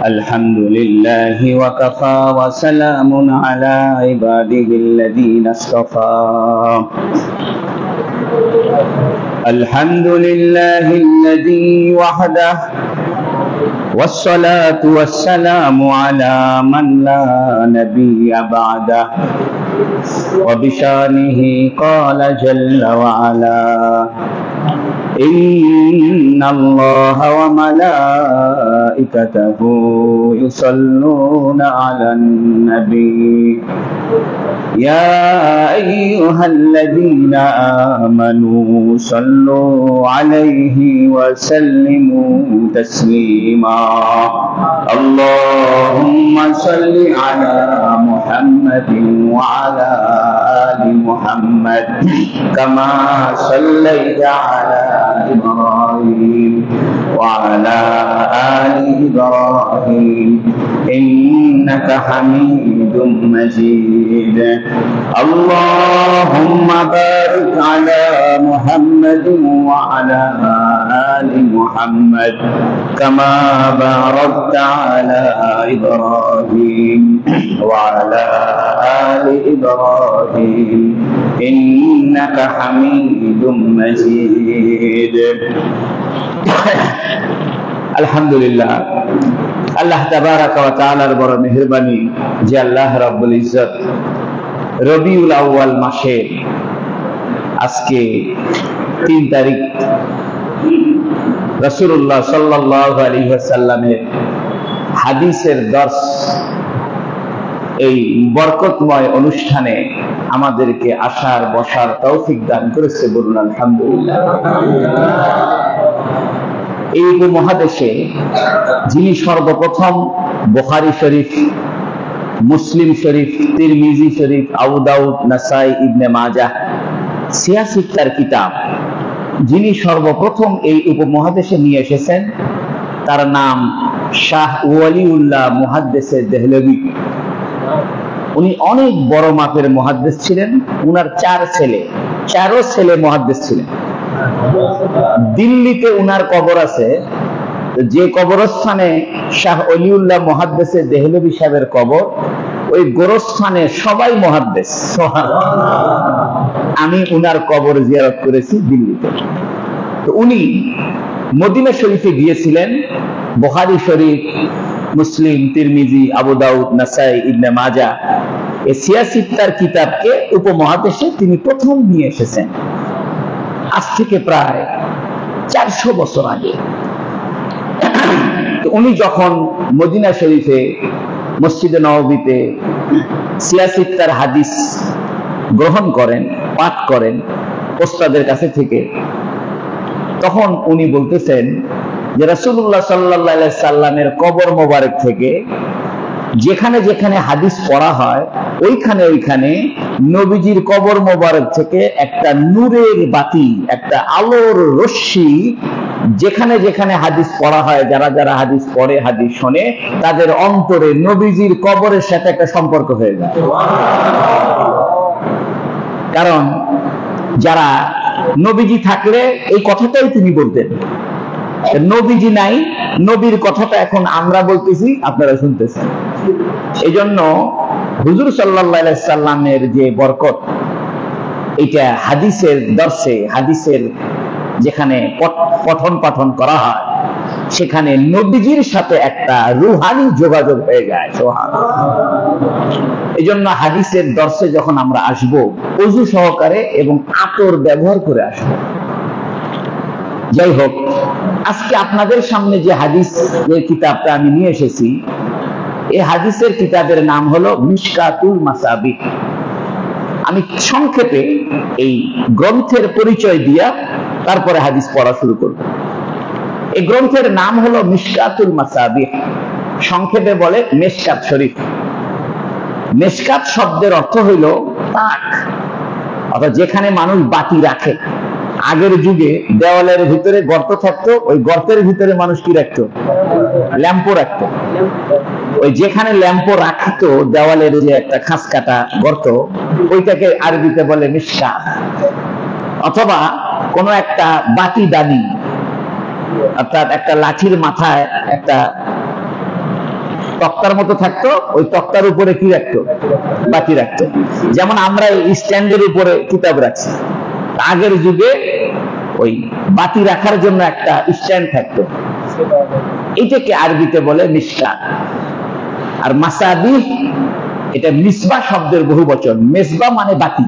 الحمد لله وكفى وسلام على عباده الذين اصطفى الحمد لله الذي وحده والصلاة والسلام على من لا نبي بعده وبشانه قال جل وعلا إن الله وملائكته يصلون على النبي يا أيها الذين آمنوا صلوا عليه وسلموا تسليما اللهم صل على محمد وعلى آل محمد كما صليت على إبراهيم وعلى آل إبراهيم إنك حميد مجيد اللهم بارك على محمد وعلى آل محمد كما باركت على إبراهيم وعلى آل إبراهيم إنك حميد مجيد আলহামদুলিল্লাহ আল্লাহ তাবারাক ওয়া তাআলার বড় মেহেরবানি যে আল্লাহ রাব্বুল ইজ্জত রবিউল আউয়াল মাসে আজকে 3 তারিখ রাসূলুল্লাহ সাল্লাল্লাহু আলাইহি ওয়াসাল্লামের হাদিসের দর্স এই বরকতময় অনুষ্ঠানে আমাদেরকে আসার বসার তৌফিক দান করেছে, বলুন আলহামদুলিল্লাহ। এই উপমহাদেশে যিনি সর্বপ্রথম বুখারী শরীফ, মুসলিম শরীফ, তিরমিজি শরীফ, আবু দাউদ, নাসাই, ইবনে মাজাহ, সিয়াসিত্তার কিতাব যিনি সর্বপ্রথম এই উপমহাদেশে নিয়ে এসেছেন তার নাম শাহ ওয়ালিউল্লাহ মুহাদ্দিসে দেহলভী। উনি অনেক বড় মাপের মুহাদ্দিস ছিলেন। উনার 4 ছেলে মুহাদ্দিস ছিলেন। দিল্লিতে উনার কবর আছে। যে কবরস্থানে শাহ ওয়ালিউল্লাহ মুহাদ্দিসে দেহলভী সাহেবের কবর, ওই গোরস্থানে সবাই মুহাদ্দিস। আমি উনার কবর জিয়ারত করেছি দিল্লিতে। তো উনি মদিনা শরীফে গিয়েছিলেন। বুখারী শরীফ, মুসলিম, তিরমিজি, আবু দাউদ, নাসাই, ইবনে মাজাহ এই সিয়াসিত্তার কিতাবকে উপমহাদেশে তিনি প্রথম নিয়ে এসেছেন আজ থেকে প্রায় 400 বছর আগে। তো উনি যখন মদিনা শরীফে মসজিদে নববীতে সিয়াসিত্তার হাদিস গ্রহণ করেন, পাঠ করেন ওস্তাদের কাছে থেকে, তখন উনি বলতেছেন যে রাসূলুল্লাহ সাল্লাল্লাহু আলাইহি সাল্লামের কবর মোবারক থেকে যেখানে যেখানে হাদিস পড়া হয় ওইখানে নবীজির কবর মোবারক থেকে একটা নূরের বাতি, একটা আলোর রশ্মি যেখানে যেখানে হাদিস পড়া হয়, যারা যারা হাদিস পড়ে, হাদিস শোনে, তাদের অন্তরে নবীজির কবরের সাথে একটা সম্পর্ক হয়ে যায়। কারণ যারা নবীজি থাকলে এই কথাটাই তিনি বলতেন, নবীজি নাই, নবীর কথাটা এখন আমরা বলতেছি, আপনারা শুনতেছেন। এই জন্য হুজুর সাল্লাল্লাহু আলাইহি সাল্লামের যে বরকত, এটা হাদিসের দর্শে, হাদিসের যেখানে পঠন পাঠন করা হয় সেখানে নবীজির সাথে একটা রুহানি যোগাযোগ হয়ে যায়। এই জন্য হাদিসের দর্শে যখন আমরা আসব, ওযু সহকারে এবং আতর ব্যবহার করে আসব। যাই হোক, আজকে আপনাদের সামনে যে হাদিসের কিতাবটা আমি নিয়ে এসেছি, এই হাদিসের কিতাবের নাম হলো মিশকাতুল মাসাবিহ। আমি সংক্ষেপে এই গ্রন্থের পরিচয় দিয়া তারপরে হাদিস পড়া শুরু করব। এই গ্রন্থের নাম হলো মিশকাতুল মাসাবিহ, সংক্ষেপে বলে মেশকাত শরীফ। মেশকাত শব্দের অর্থ হইল তাক, অর্থাৎ যেখানে মানুষ বাতি রাখে। আগের যুগে দেওয়ালের ভিতরে গর্ত থাকতো, ওই গর্তের ভিতরে মানুষ কি রাখতো? ল্যাম্পো রাখতো। ওই যেখানে ল্যাম্পো রাখতো, দেওয়ালের যে একটা খাস কাটা গর্ত, ওইটাকে আরবিতে বলে মিশকাত। অথবা কোন একটা বাতি দানি, অর্থাৎ একটা লাঠির মাথায় একটা তক্তার মতো থাকতো, ওই তক্তার উপরে কি রাখতো? বাতি রাখতো। যেমন আমরা স্ট্যান্ডের উপরে কিতাব রাখছি, আগের যুগে ওই বাতি রাখার জন্য একটা স্ট্যান্ড থাকতো, এটাকে আরবিতে বলে মিশকাত। আর মাসাবিহ এটা মিসবাহ শব্দের বহুবচন, মেসবাহ মানে বাতি,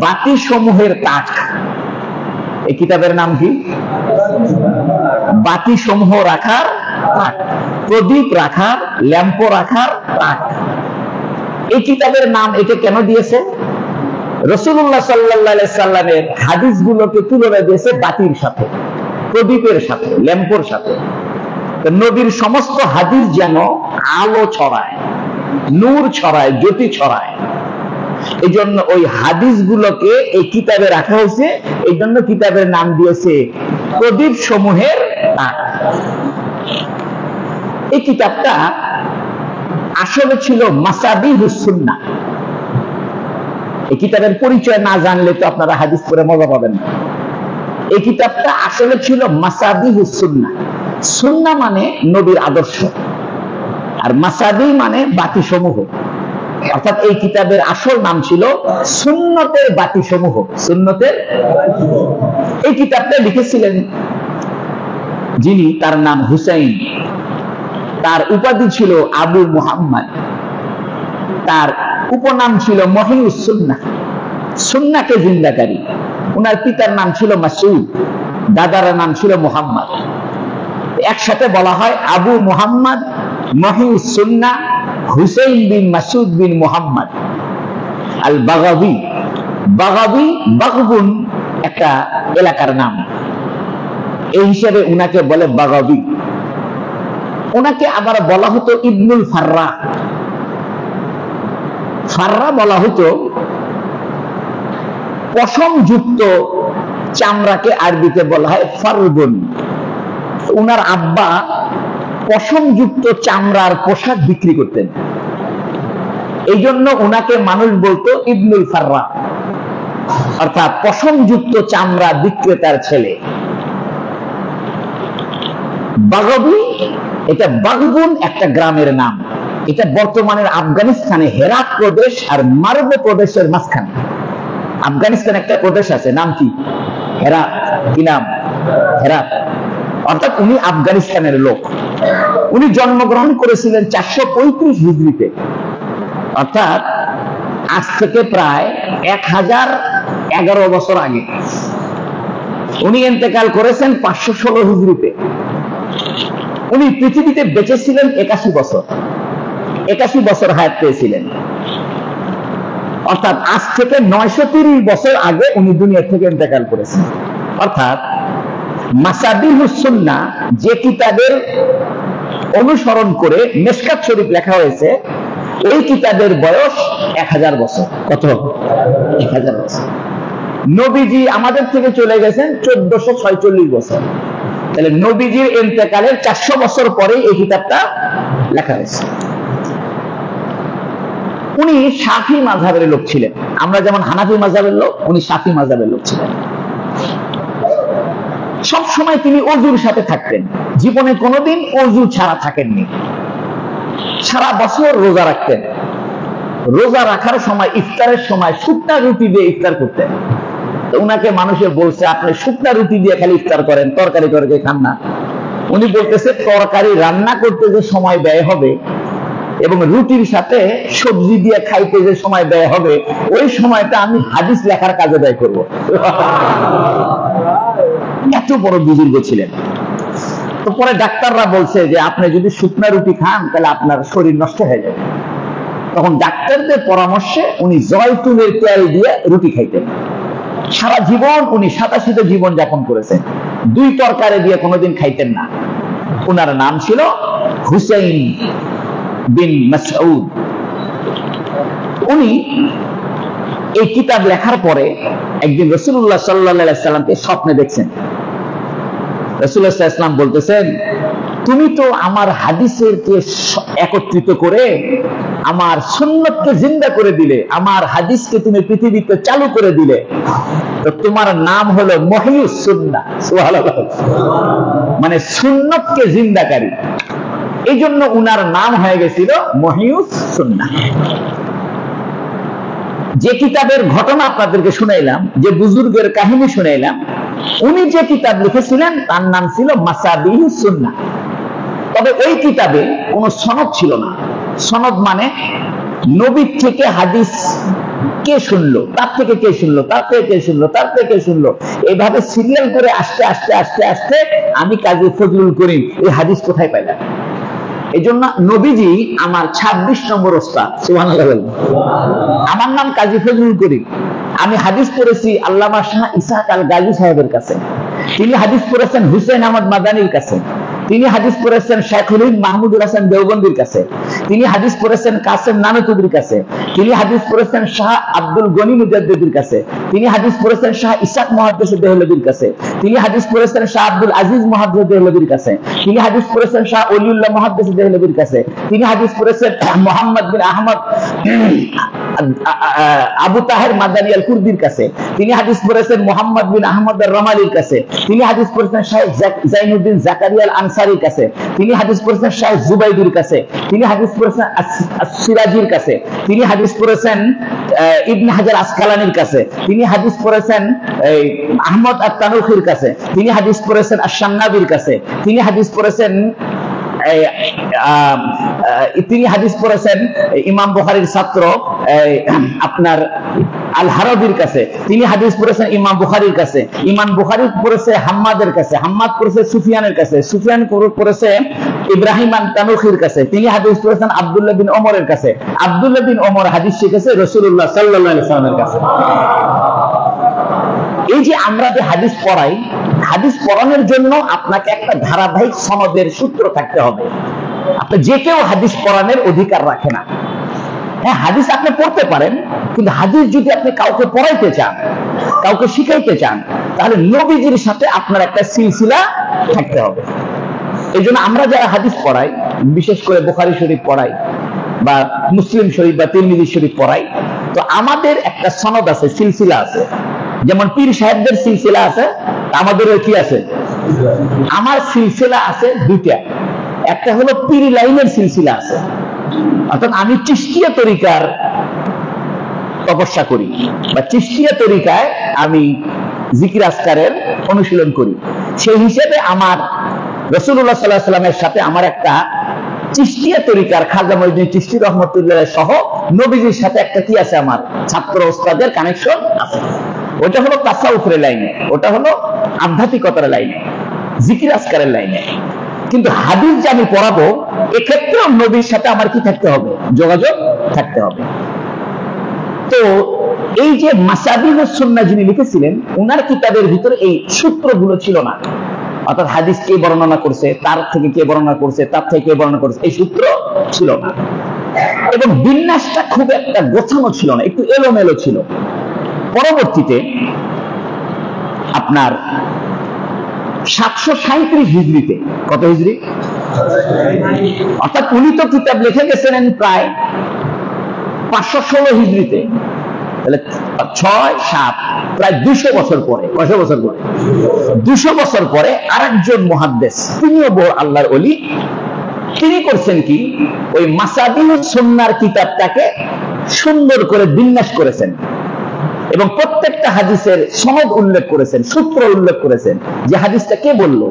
বাতি সমূহের তাক। এই কিতাবের নাম কি? বাতি সমূহ রাখার তাক, প্রদীপ রাখার, ল্যাম্প রাখার তাক। এই কিতাবের নাম এটা কেন দিয়েছে? রাসূলুল্লাহ সাল্লাল্লাহু আলাইহি সাল্লামের হাদিসগুলোকে তুলনা দিয়েছে বাতির সাথে, প্রদীপের সাথে, ল্যাম্পের সাথে। নবীর সমস্ত হাদিস যেন আলো ছড়ায়, নূর ছড়ায়, জ্যোতি ছড়ায়। এই জন্য ওই হাদিসগুলোকে এই কিতাবে রাখা হয়েছে, এই জন্য কিতাবের নাম দিয়েছে প্রদীপ সমূহের তাক। এই কিতাবটা আসলে ছিল মাসাবিহুস সুন্নাহ। এই কিতাবের পরিচয় না জানলে তো আপনারা হাদিস পড়ে মজা পাবেন না। এই কিতাবটা আসলে ছিল মাসাবিহুস সুন্নাহ। সুন্নাহ মানে নবীর আদর্শ, আর মাসাবি মানে বাতি সমূহ। অর্থাৎ এই কিতাবের আসল নাম ছিল সুন্নতের বাতি সমূহ। সুন্নতের এই কিতাবটা লিখেছিলেন যিনি, তার নাম হুসাইন, তার উপাধি ছিল আবু মুহাম্মদ, তার উপনাম ছিল মহিউস সুন্নাহ, সুন্নাহকে জিন্দাকারী। ওনার পিতার নাম ছিল মাসউদ, দাদার নাম ছিল মুহাম্মদ। একসাথে বলা হয় আবু মুহাম্মদ মহিউস সুন্নাহ হুসাইন বিন মাসউদ বিন মুহাম্মদ আল বাগাবি। বাগাবি, বাগবুন একটা এলাকার নাম, এই হিসেবে উনাকে বলে বাগাবি। ওনাকে আবার বলা হতো ইবনুল ফাররা। ফাররা বলা হতো পশমযুক্ত চামড়াকে আরবিতে বলা হয় ফারবুন। উনার আব্বা পশমযুক্ত চামড়ার পোশাক বিক্রি করতেন, এই জন্য উনাকে মানুষ বলতো ইবনুল ফাররা, অর্থাৎ পশমযুক্ত চামড়া বিক্রেতার ছেলে। বাগবি, এটা বাগবুন একটা গ্রামের নাম। এটা বর্তমানের আফগানিস্তানে হেরাত প্রদেশ আর মারব প্রদেশের মাঝখানে। আফগানিস্তানে একটা প্রদেশ আছে, নাম কি? হেরাত। কি নাম? হেরাত। অর্থাৎ উনি আফগানিস্তানের লোক। উনি জন্মগ্রহণ করেছিলেন 435 হিজরিতে, অর্থাৎ আজ থেকে প্রায় 1011 বছর আগে। উনি ইন্তেকাল করেছেন 516 হিজরিতে। উনি পৃথিবীতে বেঁচে ছিলেন 81 বছর, 81 বছর হায়াত পেয়েছিলেন। অর্থাৎ আজ থেকে 930 বছর আগে উনি দুনিয়া থেকে ইন্তেকাল করেছেন। অর্থাৎ মাসাবিহুস সুন্নাহ যে কিতাবের অনুসরণ করে মিশকাত শরীফ লেখা হয়েছে, এই কিতাবের বয়স 1000 বছর। কত? 1000 বছর। নবীজি আমাদের থেকে চলে গেছেন 1446 বছর। তাহলে নবীজির ইন্তেকালের 400 বছর পরে এই কিতাবটা লেখা হয়েছে। উনি শাফি মাযহাবের লোক ছিলেন। আমরা যেমন হানাফি মাযহাবের লোক, উনি শাফি মাযহাবের লোক ছিলেন। সব সময় তিনি ওযুর সাথে থাকতেন, জীবনে কোনোদিন ওযু ছাড়া থাকেননি। সারা বছর রোজা রাখতেন। রোজা রাখার সময়, ইফতারের সময় শুকনা রুটি দিয়ে ইফতার করতেন। তো উনাকে মানুষে বলছে, আপনি শুকনা রুটি দিয়ে খালি ইফতার করেন, তরকারি তরকারি খান না। উনি বলতেছে, তরকারি রান্না করতে যে সময় ব্যয় হবে এবং রুটির সাথে সবজি দিয়ে খাইতে যে সময় ব্যয় হবে, ওই সময়টা আমি হাদিস লেখার কাজে ব্যয় করব। এত বড় বুজুর্গ ছিলেন। তো পরে ডাক্তাররা বলছে যে আপনি যদি শুকনা রুটি খান তাহলে আপনার শরীর নষ্ট হয়ে যাবে। তখন ডাক্তারদের পরামর্শে উনি জয়তুনের তেল দিয়ে রুটি খাইতেন। সারা জীবন উনি সাদাসিধে জীবন যাপন করেছেন, 2 তরকারি দিয়ে কোনোদিন খাইতেন না। উনার নাম ছিল হুসাইন বিন মাসউদ। উনি এই কিতাব লেখার পরে একদিন রাসূলুল্লাহ সাল্লাল্লাহু আলাইহি সাল্লামকে স্বপ্নে দেখছেন। রাসূলুল্লাহ সাল্লাল্লাহু আলাইহি সাল্লাম বলতেছেন, তুমি তো আমার হাদিসেরকে একত্রিত করে আমার সুন্নতকে জিন্দা করে দিলে, আমার হাদিসকে তুমি পৃথিবীতে চালু করে দিলে, তো তোমার নাম হলো মহিউস সুন্নাহ। সুবহানাল্লাহ। মানে সুন্নতকে জিন্দাকারী। এই জন্য উনার নাম হয়ে গেছিল মহিউস সুন্নাহ। যে কিতাবের ঘটনা আপনাদেরকে শুনাইলাম, যে বুজুর্গের কাহিনী শুনাইলাম, উনি যে কিতাব লিখেছিলেন তার নাম ছিল মাসাবিহুস সুন্নাহ। তবে ওই কিতাবে কোনো সনদ ছিল না। সনদ মানে নবীর থেকে হাদিস কে শুনলো, তার থেকে কে শুনলো, তার থেকে কে শুনলো, তার থেকে কে শুনলো, এইভাবে সিরিয়াল করে আস্তে আস্তে আস্তে আস্তে আমি কাজী ফজলুল করিম এই হাদিস কোথায় পাইলাম। এই জন্য নবীজি আমার 26 নম্বর ওস্তাদ। সুবহানাল্লাহ। আমার নাম কাজী ফজলুল করিম। আমি হাদিস পড়েছি আল্লামা শাহ ইসহাক আল গাজী সাহেবের কাছে, তিনি হাদিস পড়েছেন হুসেন আহমদ মাদানির কাছে, তিনি হাদিস পড়েছেন শেখুল মাহমুদুল হাসান দেওবন্দির কাছে, তিনি হাদিস পড়েছেন কাসেম নানুতুবির কাছে, তিনি হাদিস পড়েছেন শাহ আব্দুল গনি মুজাদ্দিদির কাছে, তিনি হাদিস পড়েছেন শাহ ইসাক মুহাদ্দিস দেহলভির কাছে, তিনি হাদিস পড়েছেন শাহ আব্দুল আজিজ মুহাদ্দিস দেহলভির কাছে, তিনি হাদিস পড়েছেন শাহ ওলিউল্লাহ মুহাদ্দিস দেহলভির কাছে, তিনি হাদিস পড়েছেন মুহাম্মদ বিন আহমদ আবু তাহের মাদানী আল কুরদির কাছে, তিনি হাদিস পড়েছেন মুহাম্মদ বিন আহমদ আর রমালির কাছে, তিনি হাদিস পড়েছেন শাইখ জাইনুদ্দিন জাকারিয়া আল আনসারির কাছে, তিনি হাদিস পড়েছেন শাইখ জুবাইদুর কাছে, তিনি হাদিস পড়েছেন সিরাজির কাছে, তিনি হাদিস পড়েছেন ইবনে হাজার আসকালানির কাছে, তিনি হাদিস পড়েছেন আহমদ আত-তানুখির কাছে, তিনি হাদিস পড়েছেন আশ-শান্নাবির কাছে, তিনি হাদিস পড়েছেন ইমাম বুখারীর ছাত্র আপনার আল হারাবির কাছে, তিনি হাদিস পড়েছেন ইমাম বুখারীর কাছে, ইমাম বুখারী পড়েছে হাম্মাদের কাছে, হাম্মাদ পড়েছে সুফিয়ানের কাছে, সুফিয়ান পড়েছে ইব্রাহিম আন-তানুখির কাছে, তিনি হাদিস পড়েছেন আব্দুল্লাহ বিন ওমরের কাছে, আব্দুল্লাহ বিন ওমর হাদিস শিখেছে রাসূলুল্লাহ সাল্লাল্লাহু আলাইহি ওয়াসাল্লামের কাছে। এই যে আমরা যে হাদিস পড়াই, হাদিস পড়ানোর জন্য আপনাকে একটা ধারাবাহিক সনদের সূত্র থাকতে হবে। আপনি যে কেউ হাদিস পড়ানোর অধিকার রাখে না। হ্যাঁ, হাদিস আপনি পড়তে পারেন, কিন্তু হাদিস যদি আপনি কাউকে পড়াইতে চান, কাউকে শিখাইতে চান, তাহলে নবীজির সাথে আপনার একটা সিলসিলা থাকতে হবে। এই জন্য আমরা যারা হাদিস পড়াই, বিশেষ করে বুখারী শরীফ পড়াই বা মুসলিম শরীফ বা তিরমিজি শরীফ পড়াই, তো আমাদের একটা সনদ আছে, সিলসিলা আছে। যেমন পীর সাহেবদের সিলসিলা আছে, আমাদেরও কি আছে? আমার সিলসিলা আছে দুইটা। একটা হলো পীর লাইনের সিলসিলা আছে, অর্থাৎ আমি চিশতিয়া তরিকার তপস্যা করি বা চিশতিয়া তরিকায় আমি জিকির আজকারের অনুশীলন করি। সেই হিসেবে আমার রাসূলুল্লাহ সাল্লাল্লাহু আলাইহি ওয়াসাল্লামের সাথে আমার একটা চিশতিয়া তরিকার খাজা মঈনুদ্দিন চিশতি রাহমাতুল্লাহ সহ নবীজির সাথে একটা কি আছে, আমার ছাত্র ওস্তাদের কানেকশন আছে। ওটা হলো তাসাউফের লাইনে, ওটা হলো আধ্যাত্মিকতার লাইনে, জিকির আজকারের লাইনে। কিন্তু হাদিস যে আমি পড়াবো, এক্ষেত্রে নবীর সাথে আমার কি থাকতে হবে? যোগাযোগ থাকতে হবে। তো এই যে মাসাবিহুস সুন্নাহ যিনি লিখেছিলেন, উনার কিতাবের ভিতরে এই সূত্রগুলো ছিল না। অর্থাৎ হাদিস কে বর্ণনা করছে, তার থেকে কে বর্ণনা করছে, তার থেকে কে বর্ণনা করছে, এই সূত্র ছিল না। এবং বিন্যাসটা খুব একটা গোছানো ছিল না, একটু এলোমেলো ছিল। পরবর্তীতে আপনার 737 হিজরিতে, কত হিজরি? অর্থাৎ উনি তো কিতাব লিখে গেছিলেন প্রায় 516 হিজরিতে, তাহলে 6-7 প্রায় 200 বছর পরে। কত বছর পরে? 200 বছর পরে আরেকজন মুহাদ্দিস, তিনিও বড় আল্লাহর ওলি, তিনি করছেন কি, ওই মাসাবিহুস সুন্নাহর কিতাবটাকে সুন্দর করে বিন্যাস করেছেন এবং প্রত্যেকটা হাদিসের সনদ উল্লেখ করেছেন, সূত্র উল্লেখ করেছেন, যে হাদিসটা কে বললো,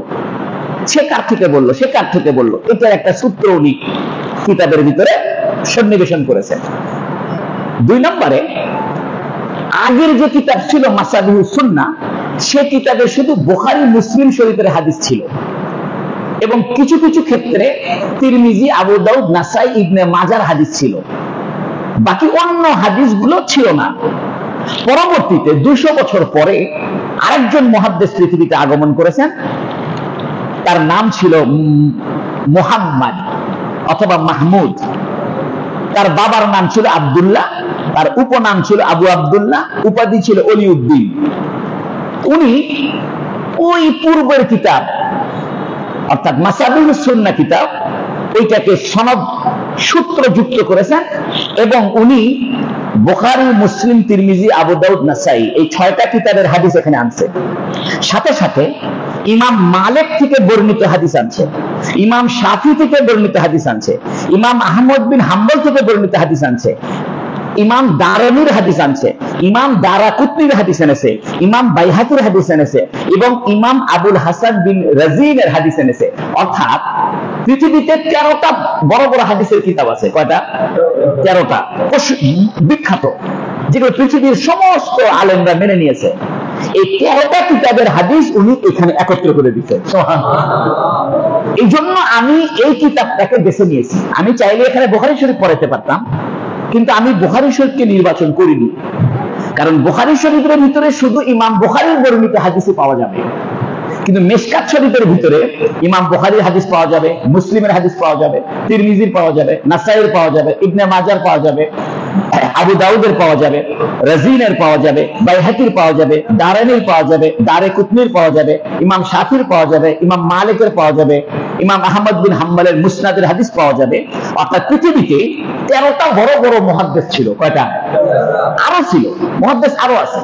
সে কার থেকে বললো, সে কার থেকে বললো, এটার একটা সূত্র উনি কিতাবের ভিতরে সন্নিবেশন করেছেন। 2 নম্বরে, আগের যে কিতাব ছিল মাসাবিহুস সুন্নাহ, সে কিতাবে শুধু বুখারী মুসলিম শরীফের হাদিস ছিল এবং কিছু কিছু ক্ষেত্রে তিরমিজি, আবু দাউদ, নাসাই, ইবনে মাজার হাদিস ছিল, বাকি অন্য হাদিসগুলো ছিল না। পরবর্তীতে 200 বছর পরে আরেকজন মুহাদ্দিস পৃথিবীতে আগমন করেছেন, তার নাম ছিল মুহাম্মদ অথবা মাহমুদ। তার বাবার নাম ছিল আব্দুল্লাহ, তার উপনাম ছিল আবু আব্দুল্লাহ, উপাধি ছিল অলিউদ্দিন। উনি ওই পূর্বের কিতাব অর্থাৎ মাসাবিহুস সুন্নাহ কিতাব, ওইটাকে সনদ সূত্র যুক্ত করেছেন এবং উনি বুখারী, মুসলিম, তিরমিজি, আবু দাউদ, নাসাই এই 6টা কিতাবের হাদিস এখানে আনছে। সাথে সাথে ইমাম মালিক থেকে বর্ণিত হাদিস আনছে, ইমাম শাফি থেকে বর্ণিত হাদিস আনছে, ইমাম আহমদ বিন হাম্বল থেকে বর্ণিত হাদিস আনছে, ইমাম দারামির হাদিস আনছে, ইমাম দারাকুতনির হাদিস এনেছে, ইমাম বাইহাকির হাদিস এনেছে এবং ইমাম আবুল হাসান বিন রাজিনের হাদিস এনেছে। অর্থাৎ পৃথিবীতে 13টা বড় বড় হাদিসের কিতাব আছে। কয়টা? 13টা বিখ্যাত, যেগুলো পৃথিবীর সমস্ত আলেমরা মেনে নিয়েছে। এই 13টা কিতাবের হাদিস উনি এখানে একত্র করে দিচ্ছেন। এই জন্য আমি এই কিতাবটাকে বেছে নিয়েছি। আমি চাইলে এখানে বুখারী শরীফ পড়াতে পারতাম, কিন্তু আমি বুখারী শরীফকে নির্বাচন করিনি, কারণ বুখারী শরীফের ভিতরে শুধু ইমাম বুখারীর বর্ণিত হাদিসই পাওয়া যাবে, কিন্তু মিশকাত শরীফের ভিতরে ইমাম বুখারীর হাদিস পাওয়া যাবে, মুসলিমের হাদিস পাওয়া যাবে, তিরমিজির পাওয়া যাবে, নাসাইর পাওয়া যাবে, ইবনে মাজার পাওয়া যাবে, আবু দাউদের পাওয়া যাবে, রাজিনের পাওয়া যাবে, বাইহাকির পাওয়া যাবে, দারানির পাওয়া যাবে, দারাকুতনির পাওয়া যাবে, ইমাম শাফির পাওয়া যাবে, ইমাম মালিকের পাওয়া যাবে, ইমাম আহমদ বিন হাম্বলের মুসনাদের হাদিস পাওয়া যাবে। অর্থাৎ পৃথিবীতে 13টা বড় বড় মুহাদ্দিস ছিল। কয়টা? আরো ছিল মুহাদ্দিস, আরো আছে।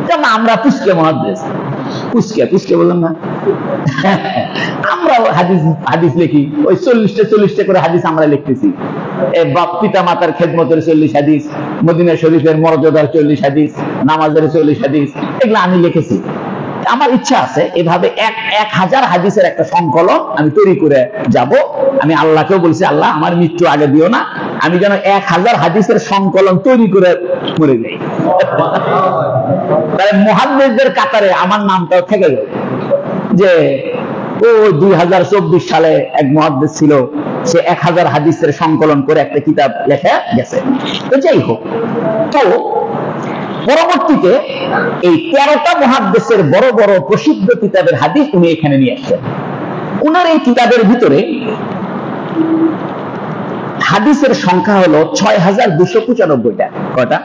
যেমন আমরা পুস্কে মুহাদ্দিস, পুস্কে বললাম না, আমরা হাদিস লিখি, ওই 40টা করে হাদিস আমরা লিখতেছি। বাপ পিতা মাতার খেদমতের 40 হাদিস, মদিনা শরীফের মর্যাদার 40 হাদিস, নামাজের 40 হাদিস, এগুলো আমি লিখেছি। আমার ইচ্ছা আছে এভাবে 1000 হাদিসের একটা সংকলন আমি তৈরি করে যাব। আমি আল্লাহকেও বলছি, আল্লাহ আমার মৃত্যু আগে দিও না, আমি যেন 1000 হাদিসের সংকলন তৈরি করে মরে যাই। তাহলে মুহাদ্দিসদের কাতারে আমার নামটাও থেকে যাবে, যে ও 2024 সালে এক মুহাদ্দিস ছিল, সে 1000 হাদিসের সংকলন করে একটা কিতাব লেখা গেছে। তো যাই হোক, তো পরবর্তীতে এই 13টা মুহাদ্দিসের বড় বড় প্রসিদ্ধ কিতাবের হাদিস উনি এখানে নিয়ে আসছেন। উনার এই কিতাবের ভিতরে হাদিসের সংখ্যা হলো 6295টা। কয়টা?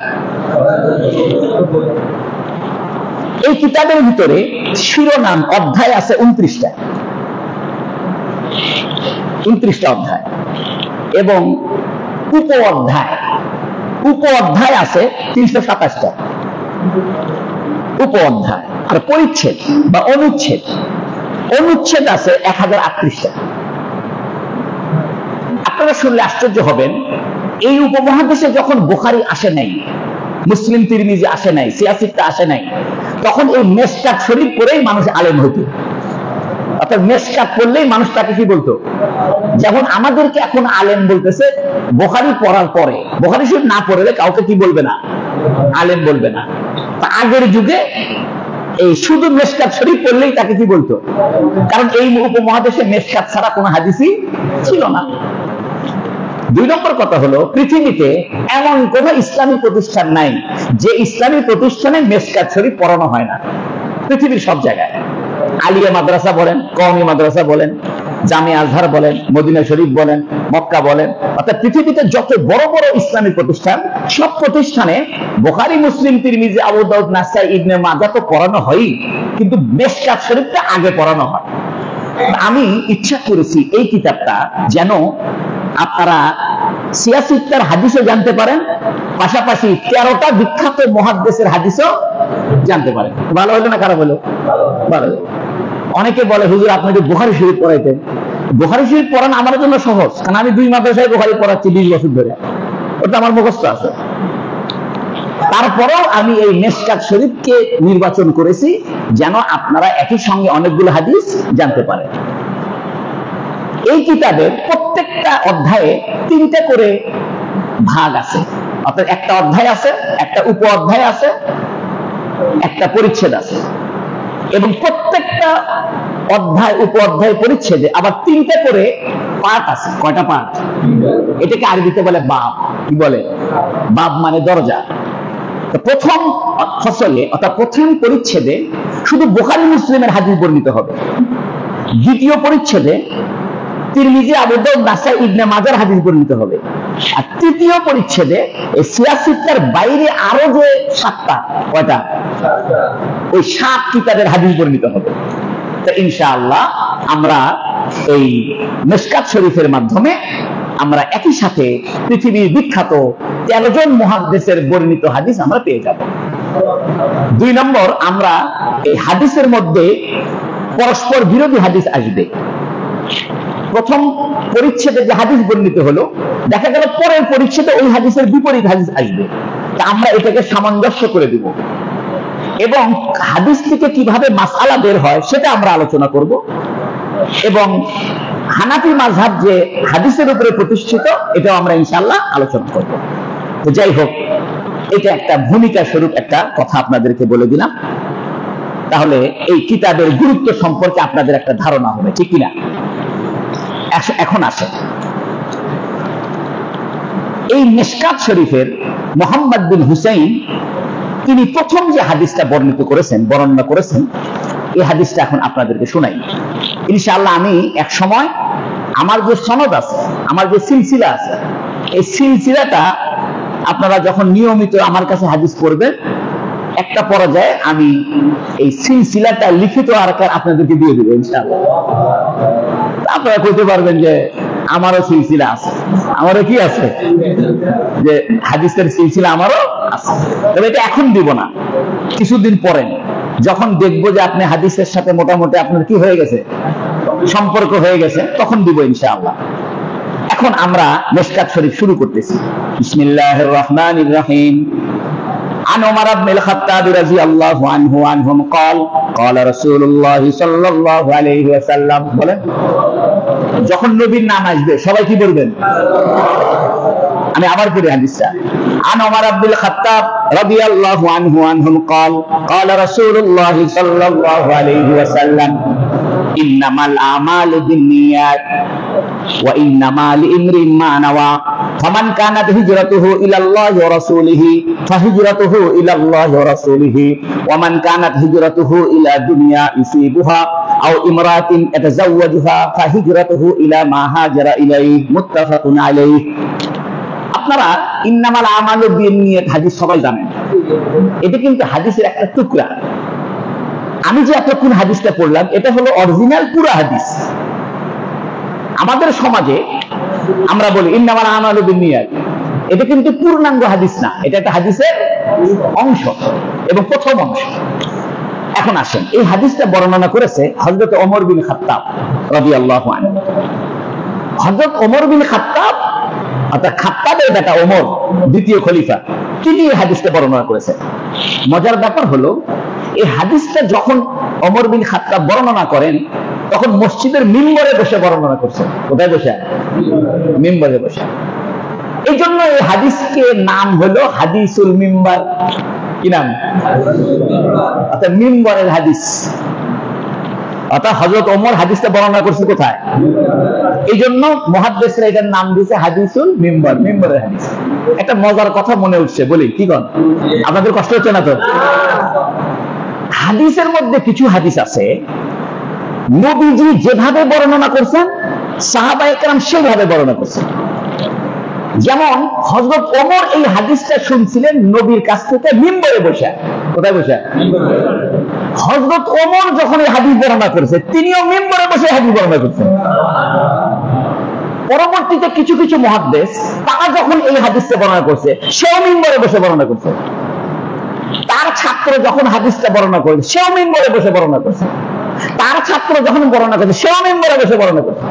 এই কিতাবের ভিতরে শিরোনাম অধ্যায় আছে 29টা, 29টা অধ্যায়, এবং উপ অধ্যায় আছে 327টা উপ অধ্যায়। আর পরিচ্ছেদ বা অনুচ্ছেদ আছে 1038টা। আপনারা শুনলে আশ্চর্য হবেন, এই উপমহাদেশে যখন বুখারী আসে নাই, মুসলিম তিরমিজি আসে নাই, সিয়াসিত্তা আসে নাই, তখন এই মেশকাত শরীফ পড়েই মানুষ আলেম হতো। অর্থাৎ মেশকাত পড়লেই মানুষ তাকে কি বলতো? যেমন আমাদেরকে এখন আলেম বলতেছে বুখারী পড়ার পরে, বুখারী শরীফ না পড়লে কাউকে কি বলবে না? আলেম বলবে না। তা আগের যুগে এই শুধু মেশকাত শরীফ পড়লেই তাকে কি বলতো? কারণ এই উপমহাদেশে মেশকাত ছাড়া কোনো হাদিসই ছিল না। 2 নম্বর কথা হলো, পৃথিবীতে এমন কোন ইসলামী প্রতিষ্ঠান নাই যে ইসলামী প্রতিষ্ঠানে মেশকাত শরীফ পড়ানো হয় না। পৃথিবীর সব জায়গায় আলিয়া মাদ্রাসা বলেন, কওমি মাদ্রাসা বলেন, জামিয়া আজহার বলেন, মদিনা শরীফ বলেন, মক্কা বলেন, অর্থাৎ পৃথিবীতে যত বড় বড় ইসলামী প্রতিষ্ঠান, সব প্রতিষ্ঠানে বুখারী, মুসলিম, তিরমিজি, আবু দাউদ, নাসাই, ইবনে মাজাহ তো পড়ানো হয়ই, কিন্তু মেশকাত শরীফটা আগে পড়ানো হয়। আমি ইচ্ছা করেছি এই কিতাবটা যেন আপনারা সিয়াসিত্তার হাদিসও জানতে পারেন, পাশাপাশি 13টা বিখ্যাত মুহাদ্দিসের হাদিসও জানতে পারেন। ভালো হলো না খারাপ হলো? ভালো। অনেকে বলে, হুজুর আপনি যদি বুখারী শরীফ পড়াইতেন। বুখারী শরীফ পড়ান আমার জন্য সহজ, কারণ আমি 2 মাদ্রাসায় বুখারী পড়াচ্ছি 20 বছর ধরে, ওটা আমার মুখস্থ আছে। তারপরেও আমি এই মেশকাত শরীফকে নির্বাচন করেছি যেন আপনারা একই সঙ্গে অনেকগুলো হাদিস জানতে পারেন। এই কিতাবের প্রত্যেকটা অধ্যায়ে 3টে করে ভাগ আছে, অর্থাৎ একটা অধ্যায় আছে, একটা উপ অধ্যায় আছে, একটা পরিচ্ছেদ আছে, এবং প্রত্যেকটা অধ্যায়, উপ অধ্যায়, পরিচ্ছেদে আবার 3টে করে পার্ট আছে। কয়টা পার্ট? এটাকে আরবিতে বলে বাব। কি বলে? বাব মানে দরজা। তো প্রথম ফসলে অর্থাৎ প্রথম পরিচ্ছেদে শুধু বুখারী, মুসলিমের হাদিস বর্ণিত হবে। দ্বিতীয় পরিচ্ছেদে তিরমিজি, আবু দাউদ, নাসাই, ইবনে মাজার হাদিস বর্ণিত হবে। আর তৃতীয় পরিচ্ছেদে এই সিয়াসিত্তার বাইরে আরো যে 7টা, কয়টা? ওই 7 কিতাবের হাদিস বর্ণিত হবে। তো ইনশাআল্লাহ আমরা এই মিশকাত শরীফের মাধ্যমে আমরা একই সাথে পৃথিবীর বিখ্যাত 13 জন মুহাদ্দিসের বর্ণিত হাদিস আমরা পেয়ে যাব। 2 নম্বর, আমরা এই হাদিসের মধ্যে পরস্পর বিরোধী হাদিস আসবে। প্রথম পরিচ্ছেদে যে হাদিস বর্ণিত হলো, দেখা গেল পরের পরিচ্ছেদে ওই হাদিসের বিপরীত হাদিস আসবে। তা আমরা এটাকে সামঞ্জস্য করে দিব এবং হাদিস থেকে কিভাবে মাসআলা বের হয় সেটা আমরা আলোচনা করব। এবং হানাফি মাযহাব যে হাদিসের উপরে প্রতিষ্ঠিত, এটাও আমরা ইনশাআল্লাহ আলোচনা করব। তো যাই হোক, এটা একটা ভূমিকা স্বরূপ একটা কথা আপনাদেরকে বলে দিলাম। তাহলে এই কিতাবের গুরুত্ব সম্পর্কে আপনাদের একটা ধারণা হবে, ঠিক কিনা? এখন আসে, এই মিশকাত শরীফের মুহাম্মদ বিন হুসাইন তিনি প্রথম যে হাদিসটা বর্ণনা করেছেন, এই হাদিসটা এখন আপনাদেরকে শোনাই। ইনশাআল্লাহ আমি এক সময় আমার যে সনদ আছে, আমার যে সিলসিলা আছে, এই সিলসিলাটা আপনারা যখন নিয়মিত আমার কাছে হাদিস পড়বেন, একটা পর্যায়ে আমি এই সিলসিলাটা লিখিত আকারে আপনাদেরকে দিয়ে দেবো ইনশাআল্লাহ। আপনারা কইতে পারবেন যে আমারও সিলসিলা আছে। আমারও কি আছে? যে হাদিসের সিলসিলা আমারও আছে। তবে এটা এখন দিব না, কিছুদিন পরে যখন দেখবো যে আপনি হাদিসের সাথে মোটামুটি আপনার কি হয়ে গেছে, সম্পর্ক হয়ে গেছে, তখন দিব ইনশাআল্লাহ। এখন আমরা মিশকাত শরীফ শুরু করতেছি। বিসমিল্লাহির রহমানির রহিম। عن عمر بن الخطاب رضي الله عنهم قال قال رسول الله صلى الله عليه وسلم। বলেন, যখন নবীর নাম আসবে সবাই কি বলবেন? আমি আবার পড়ি হাদিসটা। عن عمر بن الخطاب رضي الله عنهم قال قال رسول الله صلى الله عليه وسلم إنما الأعمال بالنيات وإنما لامرئ ما نوى فمن كانت هجرته إلى الله ورسوله فهجرته إلى الله ورسوله ومن كانت هجرته إلى دنيا يصيبها أو امرأة يتزوجها فهجرته إلى ما هاجر إليه متفق عليه। আপনারা ইন্নামাল আমালু বিন্নিয়াত হাদিস সবাই জানেন, এটা কিন্তু হাদিসের একটা টুকরা। আমি যে এতক্ষণ হাদিসটা পড়লাম, এটা হলো অরিজিনাল পুরো হাদিস। আমাদের সমাজে আমরা বলি ইন্নামাল আমালু বিন্নিয়াত, এটা কিন্তু পূর্ণাঙ্গ হাদিস না, এটা একটা হাদিসের অংশ এবং প্রথম অংশ। এখন আসেন, এই হাদিসটা বর্ণনা করেছে হযরত ওমর বিন খাত্তাব রাদিয়াল্লাহু আনহু। হযরত ওমর বিন খাত্তাব, অর্থাৎ খাত্তাবের বেটা ওমর, দ্বিতীয় খলিফা, তিনি এই হাদিসটা বর্ণনা করেছেন। মজার ব্যাপার হলো, এই হাদিসটা যখন ওমর বিন খাত্তাব বর্ণনা করেন, তখন মসজিদের মিম্বরে বসে বর্ণনা করছেন। কোথায় বসে? মিম্বরে বসে। এই জন্য এই হাদিসকে নাম হলো হাদিসুল মিম্বার। কি নাম? অর্থাৎ মিম্বরের হাদিস। অর্থাৎ হযরত ওমর হাদিসটা বর্ণনা করছে কোথায়? এই জন্য মুহাদ্দিসরা এটার নাম দিয়েছে হাদিসুল মিম্বার, মিম্বরের হাদিস। একটা মজার কথা মনে উঠছে, বলি কি কন? আপনাদের কষ্ট হচ্ছে না তো? হাদিসের মধ্যে কিছু হাদিস আছে নবীজি যেভাবে বর্ণনা করছেন, সাহাবায়ে কেরাম সেভাবে বর্ণনা করছেন। যেমন হযরত ওমর এই হাদিসটা শুনছিলেন নবীর কাছ থেকে মিম্বরে বসে। কোথায় বসে? হযরত ওমর যখন এই হাদিস বর্ণনা করেছে, তিনিও মিম্বরে বসে হাদিস বর্ণনা করছেন। পরবর্তীতে কিছু কিছু মুহাদ্দিস তারা যখন এই হাদিসটা বর্ণনা করছে, সেও মিম্বরে বসে বর্ণনা করছে। তার ছাত্র যখন হাদিসটা বর্ণনা করেছে, সেও মিম্বরে বসে বর্ণনা করছে। তার ছাত্র যখন বর্ণনা করছে, সেও মিম্বরে বসে বর্ণনা করছে।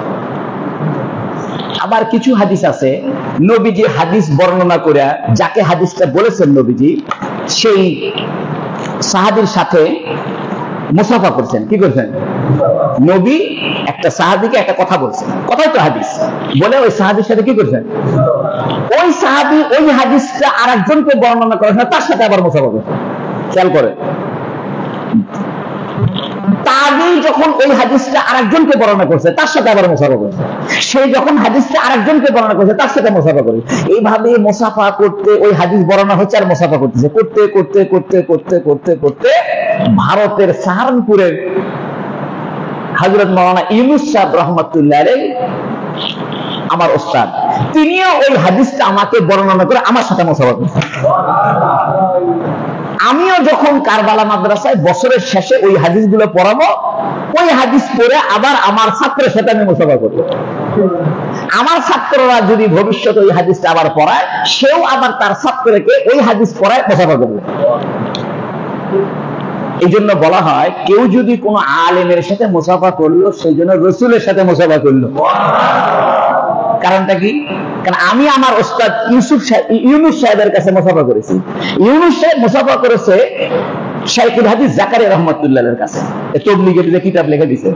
আবার কিছু হাদিস আছে নবীজি হাদিস বর্ণনা করে যাকে হাদিসটা বলেছেন নবীজি, সেই সাহাবীর সাথে মুসাফা করছেন। কি করছেন? নবী একটা সাহাবীকে একটা কথা বলছেন, কথাই তো হাদিস বলে ওই সাহাবীর সাথে কি করছেন? ওই সাহাবী ওই হাদিসটা আরেকজনকে বর্ণনা করেন, তার সাথে আবার মুসাফা করছেন। খেয়াল করে, তাবেঈ যখন ওই হাদিসটা আরেকজনকে বর্ণনা করছে, তার সাথে আবার মুসাফা করছে। সে যখন হাদিসটা আরেকজনকে বর্ণনা করছে, তার সাথে মুসাফা করে। এইভাবে মুসাফা করতে ওই হাদিস বর্ণনা হচ্ছে আর মুসাফা করতেছে, করতে করতে করতে করতে করতে করতে ভারতের সাহারানপুরের হযরত মাওলানা ইউনূস সাহেব রাহমাতুল্লাহ আলাইহি, আমার ওস্তাদ, তিনিও ওই হাদিসটা আমাকে বর্ণনা করে আমার সাথে মুসাফা করছেন। আমিও যখন কারবালা মাদ্রাসায় বছরের শেষে ওই হাদিসগুলো পড়াবো, ওই হাদিস পড়ে আবার আমার ছাত্রের সাথে আমি মুসাফা করব। আমার ছাত্ররা যদি ভবিষ্যতে ওই হাদিসটা আবার পড়ায়, সেও আবার তার ছাত্রকে ওই হাদিস পড়ায় মুসাফা করবে। এই জন্য বলা হয় কেউ যদি কোনো আলেমের সাথে মুসাফা করলো সেই জন্য রসুলের সাথে মুসাফা করলো। কারণটা কি? কারণ আমি আমার ওস্তাদ ইউনুস সাহেবের কাছে মুসাফা করেছি। ইউনুস সাহেব মুসাফা করেছে শাইখুল হাদিস জাকারিয়া রহমাতুল্লাহর কাছে। তাবলীগের যে কিতাব লিখে দিয়েছে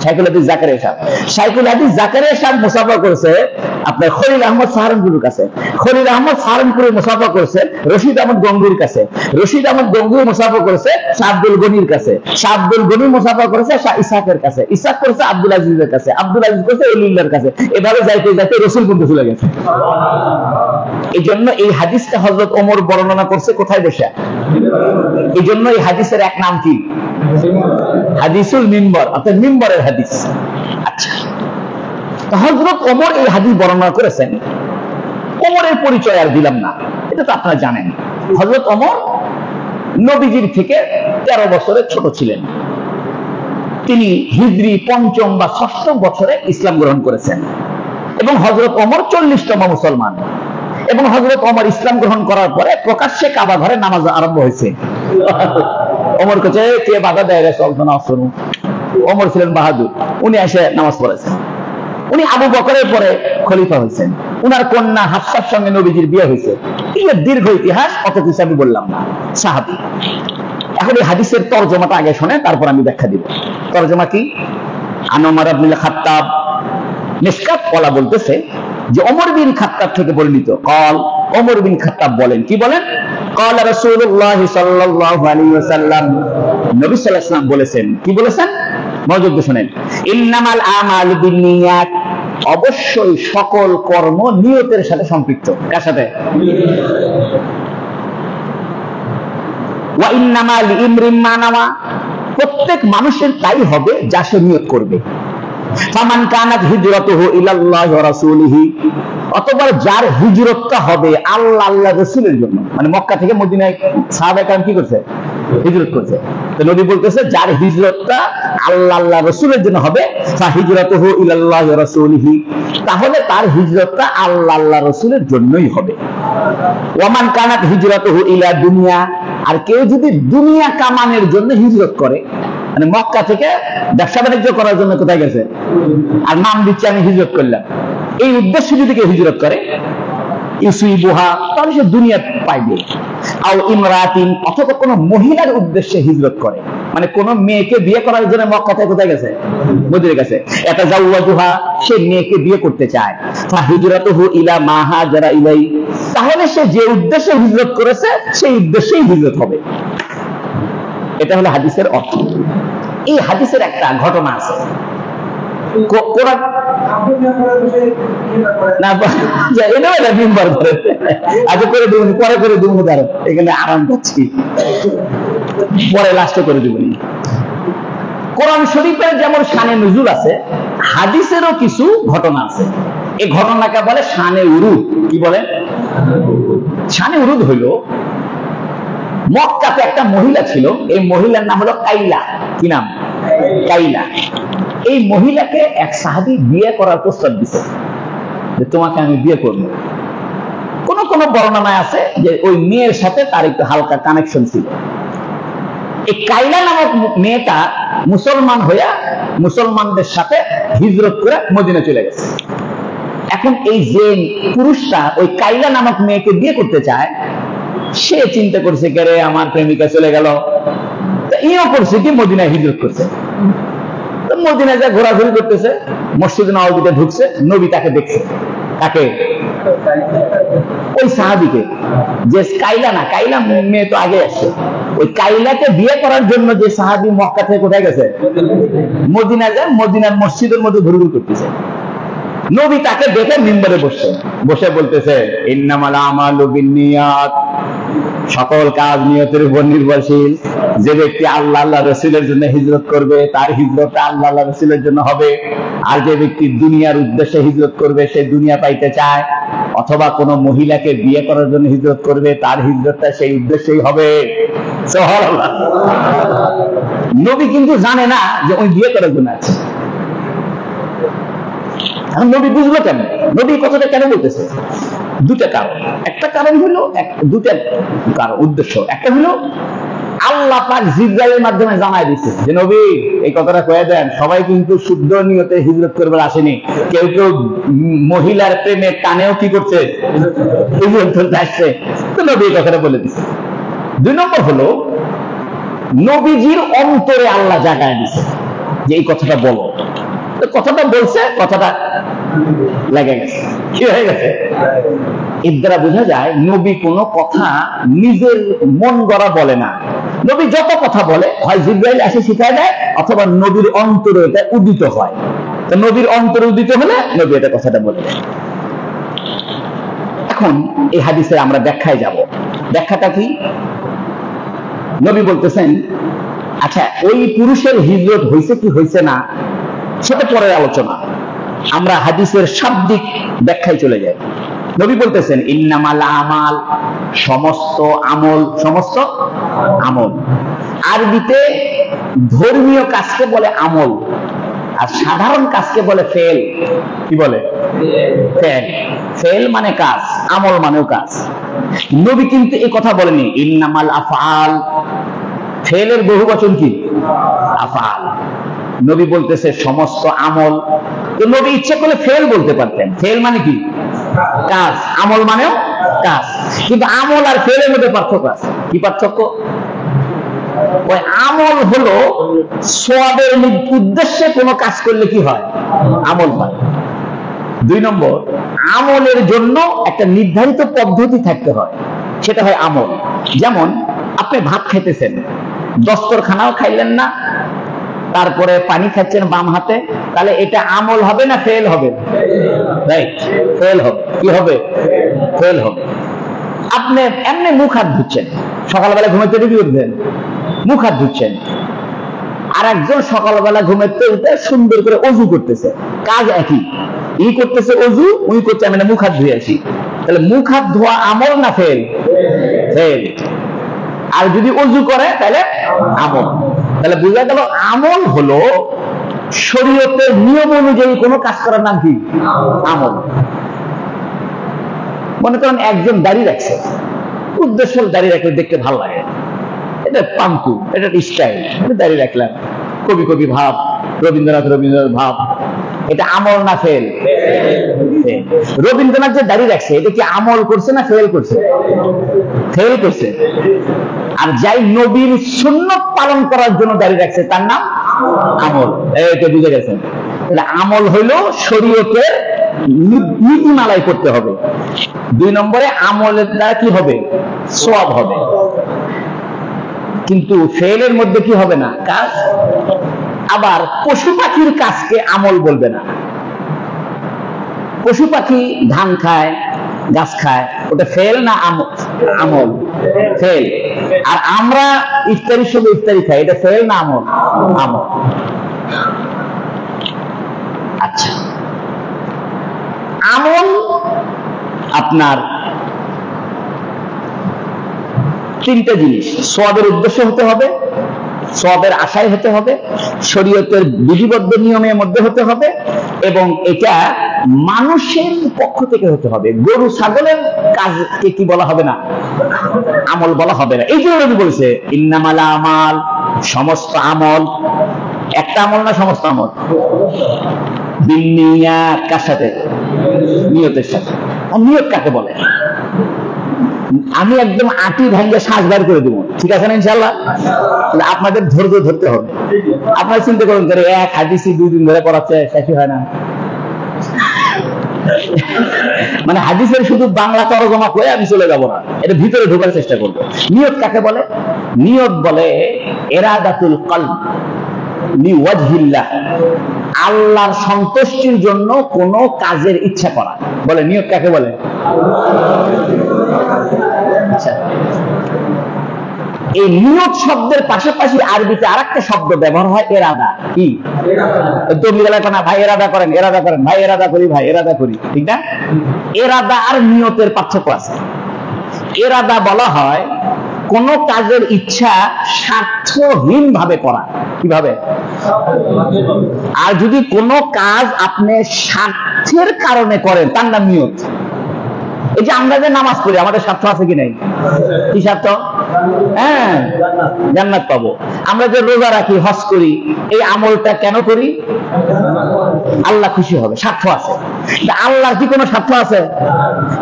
শাইখুল হাদিস জাকারিয়া সাহেব। শাইখুল হাদিস জাকারিয়া সাহেব মুসাফা করেছে আপনার খলিল আহমদ সাহারানপুরের কাছে। খলিল আহমদ সাহারানপুরে মুসাফা করেছে রশিদ আহমদ গঙ্গুর কাছে। রশিদ আহমদ গঙ্গুর মুসাফা করেছে শাহ আব্দুল গনির কাছে। শাহ আব্দুল গনি মুসাফা করেছে শাহ ইসহাকের কাছে। ইসহাক করেছে আব্দুল আজিজের কাছে। আব্দুল আজিজ করেছে এলিল্লাহর কাছে। এভাবে যাইতে যাইতে রসুল পর্যন্ত চলে গেছে। এই জন্য এই হাদিসটা হযরত ওমর বর্ণনা করছে কোথায় বসে? এই জন্য এই হাদিসের এক নাম কি? হাদিসুল মিম্বর, অর্থাৎ মিম্বরের হাদিস। আচ্ছা, তো হযরত ওমর এই হাদিস বর্ণনা করেছেন। ওমরের পরিচয় আর দিলাম না, এটা তো আপনারা জানেন। হযরত ওমর নবীজির থেকে 13 বছরের ছোট ছিলেন। তিনি হিজরি 5ম বা 6ম বছরে ইসলাম গ্রহণ করেছেন এবং হযরত ওমর 40তম মুসলমান। এবং হযরত ওমর ইসলাম গ্রহণ করার পরে প্রকাশ্যে কাবা ঘরে নামাজ আরম্ভ হয়েছে। ওমর কাছে কে বাধা দেয় রে, চলতো না শুনুন। ওমর ছিলেন বাহাদুর, উনি এসে নামাজ পড়েছেন। উনি আবু বকরের পরে খলিফা হয়েছেন। উনার কন্যা হাফসার সঙ্গে নবীজির বিয়ে হয়েছে। এই দীর্ঘ ইতিহাস, অত কিছু আমি বললাম না। সাহাবী। এখন এই হাদিসের তরজমাটা আগে শুনে তারপর আমি ব্যাখ্যা দিব। তরজমা কি? আন ওমর ইবনুল খাত্তাব, মিশকাত ওয়ালা বলতেছে যে ওমর বিন খাত্তাব থেকে বর্ণিত। কল, ওমর বিন খাত্তাব বলেন, কি বলেন? ক্বালা রাসূলুল্লাহ সাল্লাল্লাহু আলাইহি ওয়াসাল্লাম, নবী সাল্লাল্লাহু আলাইহি ওয়াসাল্লাম বলেছেন। কি বলেছেন? মনোযোগ দিয়ে শুনেন। ইন্নামাল আমালু বিন্নিয়াত, অবশ্যই সকল কর্ম নিয়তের সাথে সম্পৃক্ত। কার সাথে? ওয়া ইন্নামা লিইমরিন মা নাওয়া, প্রত্যেক মানুষের তাই হবে যা সে নিয়ত করবে। ফামান কানাত হিজরাতুহু ইলাল্লাহি ওয়া রাসূলিহি, অথবা যার হিজরতটা হবে আল্লাহ আল্লাহ রাসূলের জন্য, মানে মক্কা থেকে মদিনায় সাহাবায়ে কেরাম কি করছে? হিজরত করছে। তো নবী বলতেছে যার হিজরতটা আল্লাহ আল্লাহ রাসূলের জন্য হবে, ফা হিজরাতুহু ইলাল্লাহি ওয়া রাসূলিহি, তাহলে তার হিজরতটা আল্লাহ আল্লাহ রাসূলের জন্যই হবে। ওয়ামান কানাত হিজরাতুহু ইলা দুনিয়া, আর কেউ যদি দুনিয়া কামানের জন্য হিজরত করে, মানে মক্কা থেকে ব্যবসা বাণিজ্য করার জন্য কোথায় গেছে আর নাম দিচ্ছে আমি হিজরত করলাম, এই উদ্দেশ্যে যদি কেউ হিজরত করে, ইউসিবুহা, তাহলে সে দুনিয়া পাইবে। আও ইমরাতিন, অথবা কোনো মহিলার উদ্দেশ্যে হিজরত করে, মানে কোন মেয়েকে বিয়ে করার জন্য মক্কা থেকে কোথায় গেছে? মদিনায় গেছে। এটা জাওয়াজুহা, সে মেয়েকে বিয়ে করতে চায়। ফা হিজরাতুহু ইলা মা হাজারা ইলাই, তাহলে সে যে উদ্দেশ্যে হিজরত করেছে সেই উদ্দেশ্যেই হিজরত হবে। এটা হলো হাদিসের অর্থ। এই হাদিসের একটা ঘটনা আছে। কোরআন না এটাও এটা মিম্বার করে আগে করে দেবনি, পরে করে দেবনি, তার এখানে আরাম করছি, পরে লাস্টে করে দেবনি। কোরআন শরীফের যেমন শানে নুজুল আছে, হাদিসেরও কিছু ঘটনা আছে। এই ঘটনাকে বলে শানে উরুদ। কি বলে? শানে উরুদ হইল, মক্কাতে একটা মহিলা ছিল, এই মহিলার নাম হলো কাইলা। কি নাম? কাইলা। এই মহিলাকে এক সাহাবী বিয়ে করার প্রস্তাব দিছে যে তোমাকে আমি বিয়ে করব। কোন কোন বর্ণনায় আছে যে ওই মেয়ের সাথে তার একটু হালকা কানেকশন ছিল। এই কাইলা নামক মেয়েটা মুসলমান হইয়া মুসলমানদের সাথে হিজরত করে মদিনা চলে গেছে। এখন এই যে পুরুষটা ওই কাইলা নামক মেয়েকে বিয়ে করতে চায়, সে চিন্তা করছে কে রে আমার প্রেমিকা চলে গেল, ইও করছে কি মদিনায় হিজরত করছে। মদিনায় যা ঘোরাঘুরি করতেছে, মসজিদ নববীতে ঢুকছে, নবী তাকে দেখছে। তাকে? ওই সাহাবীকে, যে কাইলা না, কাইলা মেয়ে তো আগে আসছে। ওই কাইলাকে বিয়ে করার জন্য যে সাহাবী মক্কা থেকে কোথায় গেছে? মদিনা যায়, মদিনার মসজিদের মধ্যে ঘুরঘুর করতেছে। নবী তাকে দেখে মিম্বরে বসছে, বসে বলতেছে ইন্নামাল আমালু বিন্নিয়াত, সকল কাজ নিয়তের উপর নির্ভরশীল। যে ব্যক্তি আল্লাহ আল্লাহ রাসূলের জন্য হিজরত করবে তার হিজরতটা আল্লাহ আল্লাহ রাসূলের জন্য হবে। আর যে ব্যক্তি দুনিয়ার উদ্দেশ্যে হিজরত করবে, সে দুনিয়া পাইতে চায়, অথবা কোন মহিলাকে বিয়ে করার জন্য হিজরত করবে, তার হিজরতটা সেই উদ্দেশ্যেই হবে। সুবহানাল্লাহ। নবী কিন্তু জানে না যে ওই বিয়ে করার জন্য আছে। নবী বুঝলো কেন? নবী কথাটা কেন বলতেছে? দুটা কারণ। একটা কারণ হলো, দুটা কারণ উদ্দেশ্য। একটা হলো আল্লাহ পাক জিবরাইলের মাধ্যমে জানায় দিচ্ছে যে নবী এই কথাটা কয়ে দেন, সবাই কিন্তু শুদ্ধ নিয়তে হিজরত করবার আসেনি, কেউ কেউ মহিলার প্রেমে টানেও কি করছে, হিজরত করতে আসছে। তো নবী এই কথাটা বলে দিচ্ছে। 2 নম্বর হলো নবীজির অন্তরে আল্লাহ জাগায় দিচ্ছে যে এই কথাটা বলো। তো কথাটা বলছে, কথাটা লেগে গেছে, কি হয়ে গেছে। এর দ্বারা বোঝা যায় নবী কোনো কথা নিজের মন গড়া বলে না। নবী যত কথা বলে হয় জিবরাইল এসে শিখায় দেয়, অথবা নবীর অন্তরে এটা উদিত হয়। তো নবীর অন্তরে উদিত হলে নবী এটা কথাটা বলে দেয়। এখন এই হাদিসের আমরা ব্যাখ্যায় যাব। ব্যাখ্যাটা কি? নবী বলতেছেন, আচ্ছা ওই পুরুষের হিজরত হয়েছে কি হয়েছে না সেটা পরের আলোচনা, আমরা হাদিসের শাব্দিক ব্যাখ্যায় চলে যাই। নবী বলতেছেন ইন্নামাল আমাল, সমস্ত আমল, সমস্ত আমল। আরবিতে ধর্মীয় কাজকে বলে আমল, আর সাধারণ কাজকে বলে ফেল। কি বলে? ফেল। ফেল মানে কাজ, আমল মানেও কাজ। নবী কিন্তু এই কথা বলেনি ইন্নামাল আফআল। ফেলের বহুবচন কি? আফআল। নবী বলতেছে সমস্ত আমল। তো নবী ইচ্ছে করলে ফেল বলতে পারতেন। ফেল মানে কি? কাজ। আমল মানেও কাজ। কিন্তু আমল আর ফেলের মধ্যে পার্থক্য আছে। কি পার্থক্য? ওই আমল হলো সওয়াবের উদ্দেশ্যে কোনো কাজ করলে কি হয়? আমল হয়। 2 নম্বর, আমলের জন্য একটা নির্ধারিত পদ্ধতি থাকতে হয়, সেটা হয় আমল। যেমন আপনি ভাত খাইতেছেন, দস্তরখানাও খাইলেন না, তারপরে পানি খাচ্ছেন বাম হাতে, তাহলে এটা আমল হবে না ফেল হবে? রাইট, ফেল হবে। কি হবে? ফেল হবে। আপনি এমনি মুখ হাত ধুচ্ছেন, সকালবেলা ঘুমাইতে কি করবেন? মুখ হাত ধুচ্ছেন। আর একজন সকালবেলা ঘুমাইতে উঠে সুন্দর করে অজু করতেছে, কাজ একই। ই করতেছে অজু, উনি করছে আমি মুখ হাত ধুয়ে আসি। তাহলে মুখ হাত ধোয়া আমল না ফেল? ফেল। আর যদি অজু করে তাহলে আমল। তাহলে বোঝা গেল আমল হলো শরীয়তের নিয়ম অনুযায়ী কোনো কাজ করার নাম কি? আমল। মনে করেন একজন দাড়ি রাখছে, উদ্দেশ্য দাড়ি রাখলে দেখতে ভালো লাগে, এটা পাম্পু, এটা স্টাইল, দাড়ি রাখলাম, কবি কবি ভাব, রবীন্দ্রনাথ রবীন্দ্রনাথ ভাব। এটা আমল না ফেল? রবীন্দ্রনাথ যে দাড়ি রাখছে এটা কি আমল করছে না ফেল করছে? ফেল করছে। আর যাই নবীর সুন্নাত পালন করার জন্য দাড়ি রাখছে তার নাম আমল। এটা বুঝে গেছেন? তাহলে আমল হইলো শরীয়তের নীতিমালায় করতে হবে। 2 নম্বরে আমলের দ্বারা কি হবে? সওয়াব হবে। কিন্তু ফেলের মধ্যে কি হবে না? কাজ। আবার পশু পাখির কাজকে আমল বলবে না। পশু পাখি ধান খায়, গাছ খায়, ওটা ফেল না আমল? ফেল। আর আমরা ইফতারির সময় ইফতারি খাই, এটা ফেল না আমল? আমল। আচ্ছা, আমল আপনার 3টা জিনিস। সওয়াবের উদ্দেশ্য হতে হবে, সওয়াবের আশায় হতে হবে, শরীয়তের বিধিবদ্ধ নিয়মের মধ্যে হতে হবে, এবং এটা মানুষের পক্ষ থেকে হতে হবে। গরু ছাগলের কাজকে কি বলা হবে না? আমল বলা হবে না। এই জন্য নবী বলেছে ইন্নামাল আমাল, সমস্ত আমল। একটা আমল না সমস্ত আমল? বিন্নিয়াত। কার সাথে? নিয়তের সাথে। আর নিয়ত কাকে বলে? আমি একদম আটি ভাঙ্গে শ্বাস বার করে দেবো, ঠিক আছে না ইনশাআল্লাহ? আপনাদের ধৈর্য ধরতে হবে। আপনারা চিন্তা করুন করে এক হাদিসই 2 দিন ধরে পড়াচ্ছে, শেষই হয় না। মানে হাদিসের শুধু বাংলা তরজমা করে আমি চলে যাব না, এটা ভিতরে ঢোকার চেষ্টা করবো। নিয়ত কাকে বলে? নিয়ত বলে ইরাদাতুল কলব লিওয়াজহিল্লাহ, আল্লাহর সন্তুষ্টির জন্য কোন কাজের ইচ্ছা করা বলে নিয়ত কাকে বলে? আচ্ছা, এই নিয়ত শব্দের পাশাপাশি আরবিতে আরেকটা শব্দ ব্যবহার হয় ইরাদা। কি? তুমি গেলে না ভাই ইরাদা করেন, ইরাদা করেন, ভাই ইরাদা করি, ভাই ইরাদা করি, ঠিক না? ইরাদা আর নিয়তের পার্থক্য আছে। ইরাদা বলা হয় কোন কাজের ইচ্ছা স্বার্থহীন ভাবে করা। কিভাবে? আর যদি কোন কাজ আপনি স্বার্থের কারণে করেন তার নাম নিয়ত। এই যে আমরা যে নামাজ পড়ি, আমাদের স্বার্থ আছে কি নাই? কি স্বার্থ? হ্যাঁ, জান্নাত পাবো। আমরা যে রোজা রাখি, হজ করি, এই আমলটা কেন করি? আল্লাহ খুশি হবে, স্বার্থ আছে। আল্লাহ কি কোনো স্বার্থ আছে?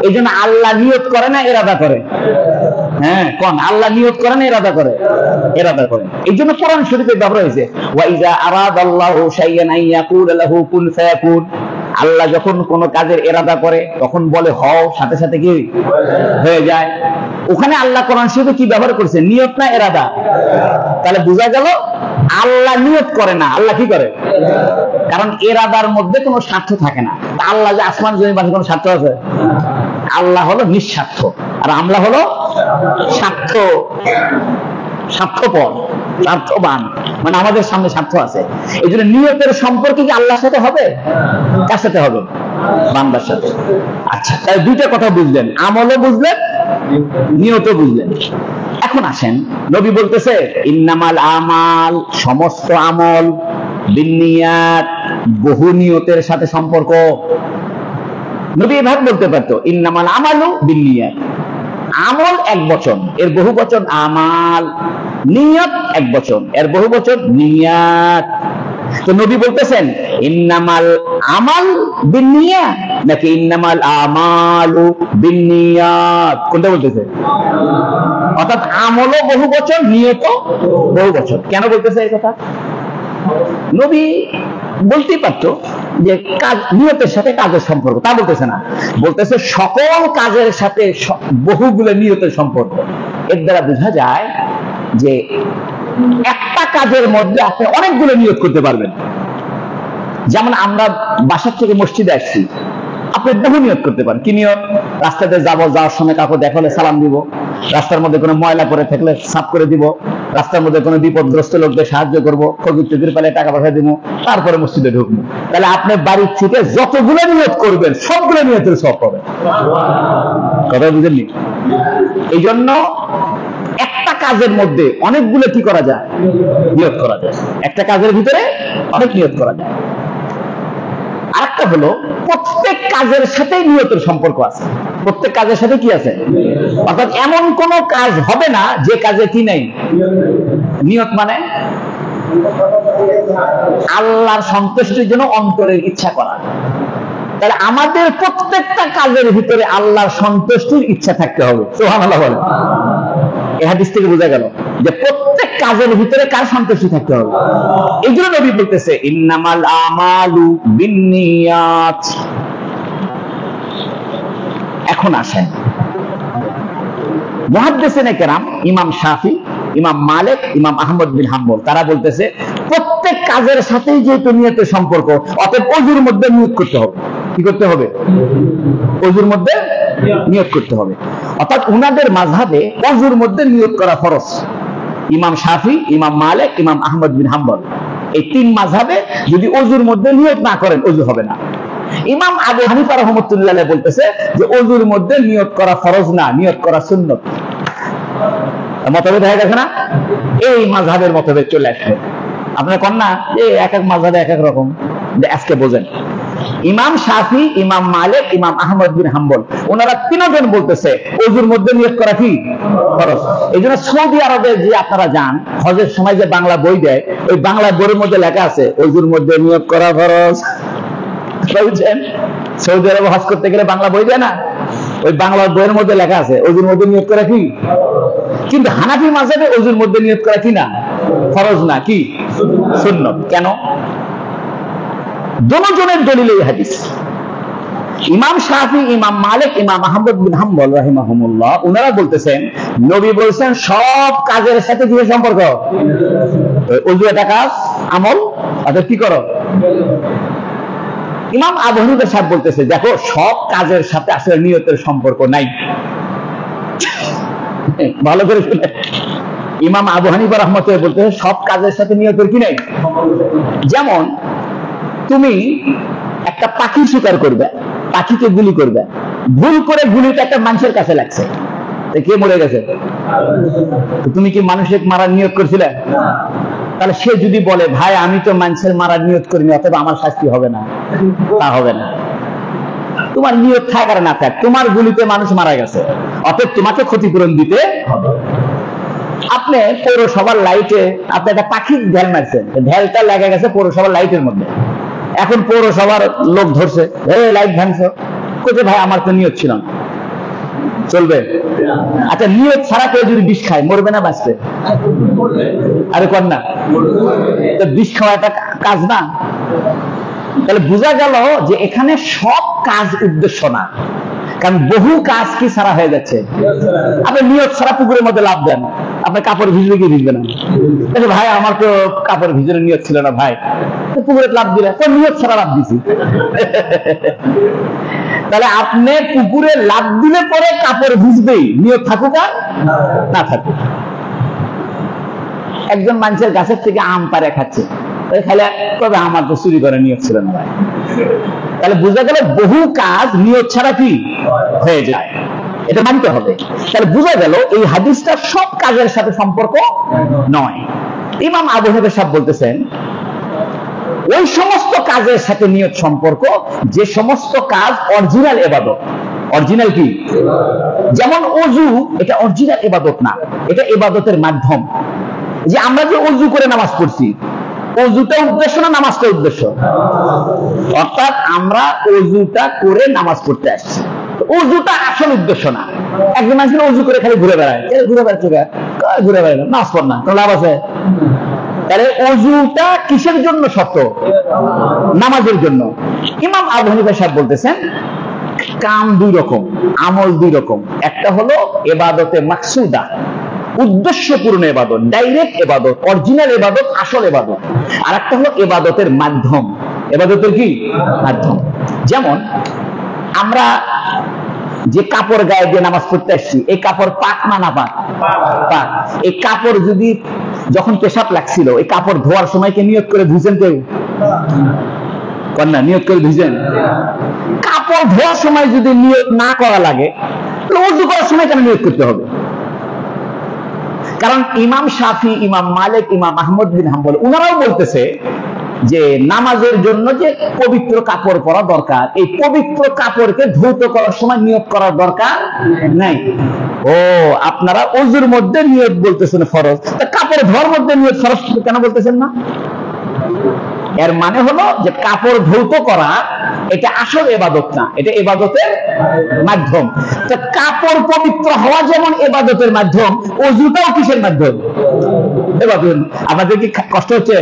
এই জন্য আল্লাহ নিয়ত করে না ইরাদা করে? হ্যাঁ, কোন আল্লাহ নিয়ত করে না ইরাদা করে? ইরাদা করে। এই জন্য কোরআন শরীফে ব্যবহার হয়েছে ওয়া ইযা আরাদাল্লাহু শাইআন আইয়াকুল লাহু কুন ফায়াকুন। আল্লাহ যখন কোন কাজের ইরাদা করে তখন বলে হও, সাথে সাথে কি হয়ে যায়। ওখানে আল্লাহ কোরআন শরীফে কি ব্যবহার করেছে? নিয়ত না ইরাদা? তাহলে বোঝা গেল আল্লাহ নিয়ত করে না, আল্লাহ কি করে? কারণ ইরাদার মধ্যে কোনো স্বার্থ থাকে না। আল্লাহ যে আসমান জমিন বানায় কোনো স্বার্থ আছে? আল্লাহ হলো নিঃস্বার্থ, আর আমরা হলো স্বার্থপর, স্বার্থবান, মানে আমাদের সামনে স্বার্থ আছে। এই জন্য নিয়তের সম্পর্কে কি আল্লাহর সাথে হবে? কার সাথে হবে? বান্দার সাথে। আচ্ছা, তাই দুইটা কথা বুঝলেন, আমলও বুঝলেন, নিয়তও বুঝলেন। এখন আসেন, নবী বলতেছে ইন্নামাল আমাল, সমস্ত আমল, বিন্নিয়াত, বহু নিয়তের সাথে সম্পর্ক। নবী এভাবে বলতে পারতো ইন্নামাল আমালু বিন্নিয়াত। আমল এক বচন, এর বহু বচন আমাল। নিয়ত এক বচন, এর বহু বচন নিয়াত। তো নবী বলতেছেন ইন্নামাল আমাল বিন্নিয়াত নাকি ইন্নামাল আমালু বিন্নিয়াত? কোনটা বলতেছে? অর্থাৎ আমলও বহু বচন, নিয়তও বহু বচন। কেন বলতেছে এই কথা? নবী বলতেই পারতো যে কাজ নিয়তের সাথে কাজের সম্পর্ক, তা বলতেছে না। বলতেছে সকল কাজের সাথে বহুগুলো নিয়তের সম্পর্ক। এর দ্বারা বোঝা যায় যে একটা কাজের মধ্যে আপনি অনেকগুলো নিয়ত করতে পারবেন। যেমন আমরা বাসার থেকে মসজিদে আসছি, আপনি বহু নিয়ত করতে পারেন। কি নিয়ত? রাস্তাতে যাওয়ার সময় কাউকে দেখালে সালাম দিব, রাস্তার মধ্যে কোনো ময়লা পড়ে থাকলে সাফ করে দিব, রাস্তার মধ্যে কোনো বিপদগ্রস্ত লোকদের সাহায্য করবো, ফকির টকির পেলে টাকা পয়সা দিব, তারপরে মসজিদে ঢুকবো। তাহলে আপনি বাড়ির থেকে যতগুলো নিয়ত করবেন সবগুলো নিয়তের সব পাবেন। কথা বুঝেননি? এই জন্য একটা কাজের মধ্যে অনেকগুলো কি করা যায়? নিয়ত করা যায়। একটা কাজের ভিতরে অনেক নিয়ত করা যায়। আরেকটা হলো প্রত্যেক কাজের সাথে নিয়তের সম্পর্ক আছে। প্রত্যেক কাজের সাথে কি আছে? অর্থাৎ এমন কোন কাজ হবে না যে কাজে কি নেই নিয়ত। মানে আল্লাহর সন্তুষ্টির জন্য অন্তরের ইচ্ছা করা। তাহলে আমাদের প্রত্যেকটা কাজের ভিতরে আল্লাহর সন্তুষ্টির ইচ্ছা থাকতে হবে। সুবহানাল্লাহ বলেন। এই হাদিস থেকে বোঝা গেল যে প্রত্যেক কাজের ভিতরে কার সন্তুষ্টি থাকতে হবে। এই জন্য নবী বলতেছে ইন্নামাল আমালু বিন্নিয়াত। এখন আসেন মুহাদ্দিসিনে কেরাম, ইমাম শাফি, ইমাম মালিক, ইমাম আহমদ বিন হাম্বল, তারা বলতেছে প্রত্যেক কাজের সাথেই যেহেতু নিয়তের সম্পর্ক, অতএব ওযুর মধ্যে নিয়ত করতে হবে। কি করতে হবে? ওযুর মধ্যে নিয়ত করতে হবে। অর্থাৎ উনাদের মাযহাবে ওযুর মধ্যে নিয়ত করা ফরজ। ইমাম শাফি, ইমাম মালিক, ইমাম আহমদ বিন হাম্বল, এই তিন মাযহাবে যদি ওযুর মধ্যে নিয়ত না করেন ওযু হবে না। ইমাম আবু হানিফা রাহমাতুল্লাহ আলাইহি বলতেছে যে ওযুর মধ্যে নিয়ত করা ফরজ না, নিয়ত করা সুন্নাত। মতভেদ হয়ে গেছে না? এই মাযহাবের মতভেদ চলে আসবে। আপনারা কোন না এই এক এক মাযহাবে এক এক রকম, আজকে বোঝেন। ইমাম শাফি, ইমাম মালিক, ইমাম আহমদ বিন হাম্বল, ওনারা তিনজন বলতেছে ওযুর মধ্যে নিয়ত করা কি ফরজ। এই জন্য সৌদি আরবে যে আপনারা যান, হজের সময় যে বাংলা বই দেয়, ওই বাংলা বইয়ের মধ্যে লেখা আছে ওযুর মধ্যে নিয়ত করা ফরজ। বুঝছেন? সৌদি আরবে হজ করতে গেলে বাংলা বই দেয় না, ওই বাংলা বইয়ের মধ্যে লেখা আছে ওযুর মধ্যে নিয়ত করা কি। কিন্তু হানাফি মাযহাবে ওযুর মধ্যে নিয়ত করা কি না, ফরজ না, কি সুন্নাত। কেন? দুজনের দলিল এই হাদিস। ইমাম শাফি, ইমাম মালিক, ইমাম আহমদ বিন হাম্বল রাহিমাহুমুল্লাহ, ওনারা বলতেছেন নবী বলেছেন সব কাজের সাথে কি সম্পর্ক? ওযু একটা কাজ, আমল, অর্থাৎ কি করো। ইমাম আবু হানিফা সাহেব বলতেছে দেখো সব কাজের সাথে আসলে নিয়তের সম্পর্ক নাই। ভালো করে শুনে, ইমাম আবু হানিফা রাহমাতুল্লাহ বলতেছে সব কাজের সাথে নিয়তের কি নাই। যেমন তুমি একটা পাখি শিকার করবে, পাখিকে গুলি করবে, ভুল করে গুলিটা একটা মানুষের কাছে লাগছে, কে মরে গেছে? তুমি কি মানুষের মারার নিয়ত করছিলে? তাহলে সে যদি বলে ভাই আমি তো মানুষের মারার নিয়ত করিনি, অথবা আমার শাস্তি হবে না, তা হবে না। তোমার নিয়ত থাক আর না থাক, তোমার গুলিতে মানুষ মারা গেছে, অতএব তোমাকে ক্ষতিপূরণ দিতে হবে। আপনি পৌরসভার লাইটে আপনি একটা পাখির ঢেল মারছেন, ঢেলটা লেগে গেছে পৌরসভার লাইটের মধ্যে। এখন পৌরসভার লোক ধরছে, লাইট ভাঙছো, কোথায়? ভাই আমার তো নিয়ত ছিল না। চলবে? আচ্ছা, নিয়ত ছাড়া কেউ যদি বিষ খায় মরবে না বাঁচবে? আরে কর না, তো বিষ খাওয়া একটা কাজ না? তাহলে বোঝা গেল যে এখানে সব কাজ উদ্দেশ্য না, কারণ বহু কাজ কি ছাড়া হয়ে যাচ্ছে। আপনি নিয়ত ছাড়া পুকুরের মধ্যে লাভ দেন, আপনার কাপড় ভিজবে কি ভিজবে না? ভাই আমার তো কাপড় ভিজানোর নিয়ত ছিল না, ভাই পুকুরে লাভ দিলে তো নিয়ত ছাড়া লাভ দিছি। তাহলে আপনি পুকুরে লাভ দিলে পরে কাপড় ভিজবেই, নিয়ত থাকুক আর না থাকুক। একজন মানুষের গাছের থেকে আম পাড়ে খাচ্ছে, খাইলে তবে আমার তো চুরি করে নিয়ত ছিল না ভাই। তাহলে বোঝা গেল বহু কাজ নিয়ত ছাড়া কি হয়ে যায়, এটা মানতে হবে। তাহলে বোঝা গেল এই হাদিসটা সব কাজের সাথে সম্পর্ক নয়। ইমাম আবু হানিফা সাহেব বলতেছেন ওই সমস্ত কাজের সাথে নিয়ত সম্পর্ক যে সমস্ত কাজ অরিজিনাল ইবাদত। অরিজিনাল কি? যেমন ওযু, এটা অরিজিনাল ইবাদত না, এটা ইবাদতের মাধ্যম। যে আমরা যে ওযু করে নামাজ পড়ছি, ওযুটা উদ্দেশ্য না নামাজটা উদ্দেশ্য? অর্থাৎ আমরা ওযুটা করে নামাজ পড়তে আসছি, ওযুটা আসল উদ্দেশ্য না। একজন মানুষ ওযু করে খালি ঘুরে বেড়ায়, ঘুরে বেড়াচ্ছে, ঘুরে বেড়ায় নামাজ পড় না, কোনো লাভ আছে? তাহলে ওযুটা কিসের জন্য শর্ত? নামাজের জন্য। ইমাম আবু হানিফা সাহেব বলতেছেন কাম দুই রকম, আমল দুই রকম। একটা হলো ইবাদতে মাকসুদা, উদ্দেশ্যপূর্ণ ইবাদত, ডাইরেক্ট ইবাদত, অরিজিনাল ইবাদত, আসল ইবাদত। আর একটা হলো ইবাদতের মাধ্যম। ইবাদতের কি মাধ্যম? যেমন আমরা যে কাপড় গায়ে দিয়ে নামাজ পড়তে আসছি, এই কাপড় পাক না না পাক? পাক। এই কাপড় যদি যখন পেশাব লাগছিল, এই কাপড় ধোয়ার সময় কে নিয়ত করে ধুইছেন? কেউ কন্যা নিয়ত করে ধুইছেন? কাপড় ধোয়ার সময় যদি নিয়ত না করা লাগে, তাহলে ওযু করার সময় কেন নিয়ত করতে হবে? কারণ ইমাম শাফি, ইমাম মালিক, ইমাম আহমদ বিন হাম্বল ওনারাও বলতেছে যে নামাজের জন্য যে পবিত্র কাপড় পরা দরকার, এই পবিত্র কাপড়কে ধৌত করার সময় নিয়ত করার দরকার নাই। ও আপনারা ওযুর মধ্যে নিয়ত বলতেছেন ফরজ, তা কাপড় ধোয়ার মধ্যে নিয়ত ফরজ কেন বলতেছেন না? এর মানে হলো যে কাপড় ধৌত করা এটা আসল ইবাদত না, এটা ইবাদতের মাধ্যম। তো কাপড় পবিত্র হওয়া যেমন ইবাদতের মাধ্যম, ওযুটাও কিসের মাধ্যম? ইবাদত। আপনাদের কি কষ্ট হচ্ছে?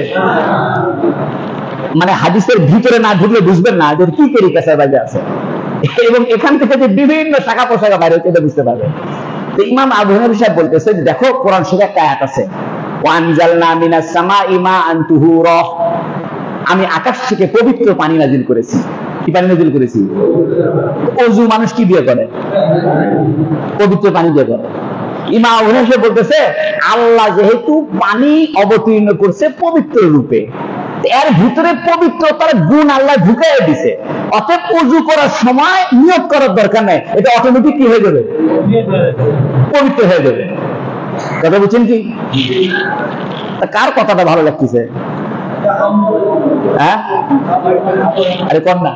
মানে হাদিসের ভিতরে না ঢুকলে বুঝবেন না যে কি তরিকা সাহেব আছে, এবং এখান থেকে যে বিভিন্ন শাখা পোশাকা বাইরে হচ্ছে এটা বুঝতে পারবে। তো ইমাম আবু হানিফা সাহেব বলতেছেন দেখো কোরআন শরীফে একটা আয়াত আছে, ওয়ানজালনা মিনাস সামাই মাআন তুহুরা, আমি আকাশ থেকে পবিত্র পানি নাজিল করেছি। কি পানি নাজিল করেছি? ওযু মানুষ কি দিয়ে করে? পবিত্র পানি দিয়ে করে। ইমাম আবু হানিফা বলতেছে আল্লাহ যেহেতু পানি অবতীর্ণ করছে পবিত্র রূপে, এর ভিতরে পবিত্রতার গুণ আল্লাহ ঢুকাইয়া দিছে, অতএব ওযু করার সময় নিয়ত করার দরকার নাই, এটা অটোমেটিক কি হয়ে যাবে? পবিত্র হয়ে যাবে। কথা বুঝছেন কি? কার কথাটা ভালো লাগতেছে? হ্যাঁ, আরে কর না।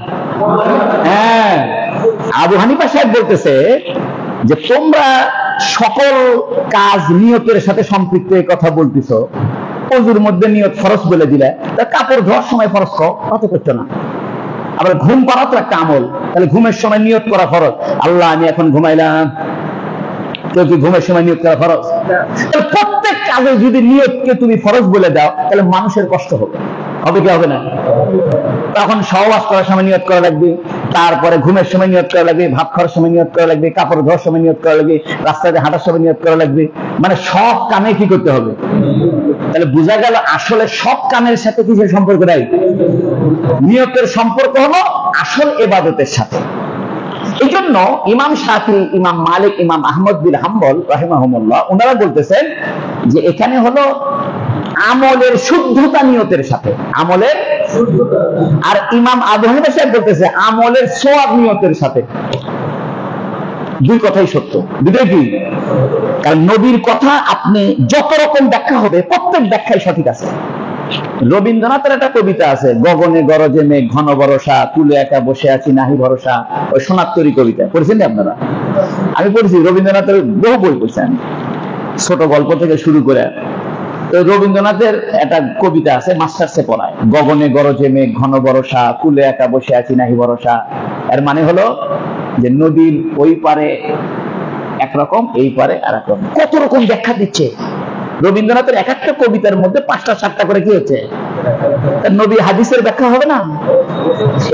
হ্যাঁ, আবু হানিফা সাহেব বলতেছে যে তোমরা সকল কাজ নিয়তের সাথে সম্পৃক্ত, এই কথা বলতেছো, ওযুর মধ্যে নিয়ত ফরজ বলে দিলে, তা কাপড় ধোয়ার সময় ফরজ কত করছো না? আবার ঘুম পাড়া তো একটা আমল, তাহলে ঘুমের সময় নিয়ত করা ফরজ। আল্লাহ আমি এখন ঘুমাইলাম, কেউ কি ঘুমের সময় নিয়ত করা ফরজ? প্রত্যেক কাজে যদি নিয়তকে তুমি ফরজ বলে দাও, তাহলে মানুষের কষ্ট হবে, হবে কি হবে না? তখন সহবাস করার সময় নিয়ত করা লাগবে, তারপরে ঘুমের সময় নিয়ত করা লাগবে, ভাত খাওয়ার সময় নিয়ত করা লাগবে, কাপড় ধোয়ার সময় নিয়ত করা লাগবে, রাস্তাতে হাঁটার সময় নিয়ত করা লাগবে, মানে সব কামে কি করতে হবে? তাহলে বোঝা গেল আসলে সব কামের সাথে কিসের সম্পর্ক নাই? নিয়তের সম্পর্ক হলো আসল ইবাদতের সাথে। এই জন্য ইমাম শাফি, ইমাম মালিক, ইমাম আহমদ বিন হাম্বল রাহিমাহুমুল্লাহ ওনারা বলতেছেন যে এখানে হলো আমলের শুদ্ধতা নিয়তের সাথে, আমলের শুদ্ধতা। আর ইমাম আবু হানিফা সাহেব বলতেছে আমলের সওয়াব নিয়তের সাথে। দুই কথাই সত্য, দুটোই কি? কারণ নবীর কথা আপনি যত রকম ব্যাখ্যা হবে, প্রত্যেক ব্যাখ্যাই সঠিক আছে। রবীন্দ্রনাথের একটা কবিতা আছে, গগনে গরজে মেঘ ঘন বরষা, তুলে একা বসে আছি নাহি ভরসা, ওই সোনার তরী কবিতা পড়েছেন আপনারা? আমি পড়েছি, রবীন্দ্রনাথের বহু বই পড়ছি আমি। ছোট গল্প থেকে শুরু করে। তো রবীন্দ্রনাথের একটা কবিতা আছে, মাস্টার্সে পড়ায়, গগনে গরজে মেঘ ঘন বরষা, কুলে একা বসে আছি নাহি ভরসা। এর মানে হলো যে নদীর ওই পারে একরকম, এই পারে আর একরকম। কত রকম ব্যাখ্যা দিচ্ছে রবীন্দ্রনাথের। এক একটা কবিতার মধ্যে 5টা 7টা করে কি হচ্ছে, নবী হাদিসের ব্যাখ্যা হবে না।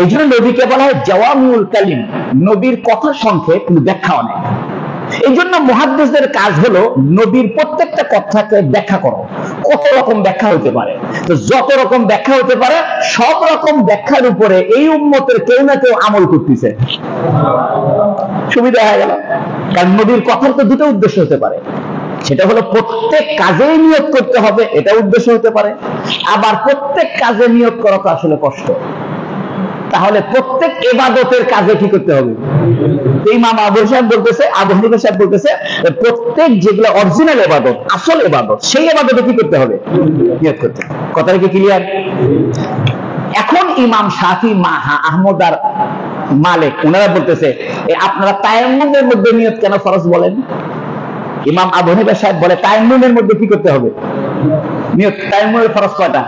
এই জন্য নবীকে বলা হয় জাওয়ামিউল কালিম, নবীর কথার সংক্ষেপ কিন্তু ব্যাখ্যা অনেক। এই জন্য মুহাদ্দিসদের কাজ হলো নবীর প্রত্যেকটা কথাকে ব্যাখ্যা করো। কত রকম ব্যাখ্যা হতে পারে, তো যত রকম ব্যাখ্যা হতে পারে সব রকম ব্যাখ্যার উপরে এই উম্মতের কেউ না কেউ আমল করতেছে। সুবিধা হয়ে গেল। কারণ নবীর কথার তো দুটো উদ্দেশ্য হতে পারে, সেটা হলো প্রত্যেক কাজেই নিয়ত করতে হবে, এটা উদ্দেশ্য হতে পারে। আবার প্রত্যেক কাজে নিয়ত করা তো আসলে কষ্ট। তাহলে প্রত্যেক ইবাদতের কাজে কি করতে হবে? ইমাম আবু সাহেব বলতেছে, আবু হানিফা সাহেব বলতেছে, প্রত্যেক যেগুলো অরিজিনাল ইবাদত, আসল ইবাদত, সেই ইবাদতে কি করতে হবে? নিয়ত করতে হবে। কথাটা কি ক্লিয়ার? এখন ইমাম শাফি, আহমদ আর মালিক ওনারা বলতেছে আপনারা তায়াম্মুমের মধ্যে নিয়ত কেন ফরজ বলেন? ইমাম আবু হানিফা সাহেব বলে তায়াম্মুমের মধ্যে কি করতে হবে? নিয়ত। তায়াম্মুমের ফরজ কয়টা?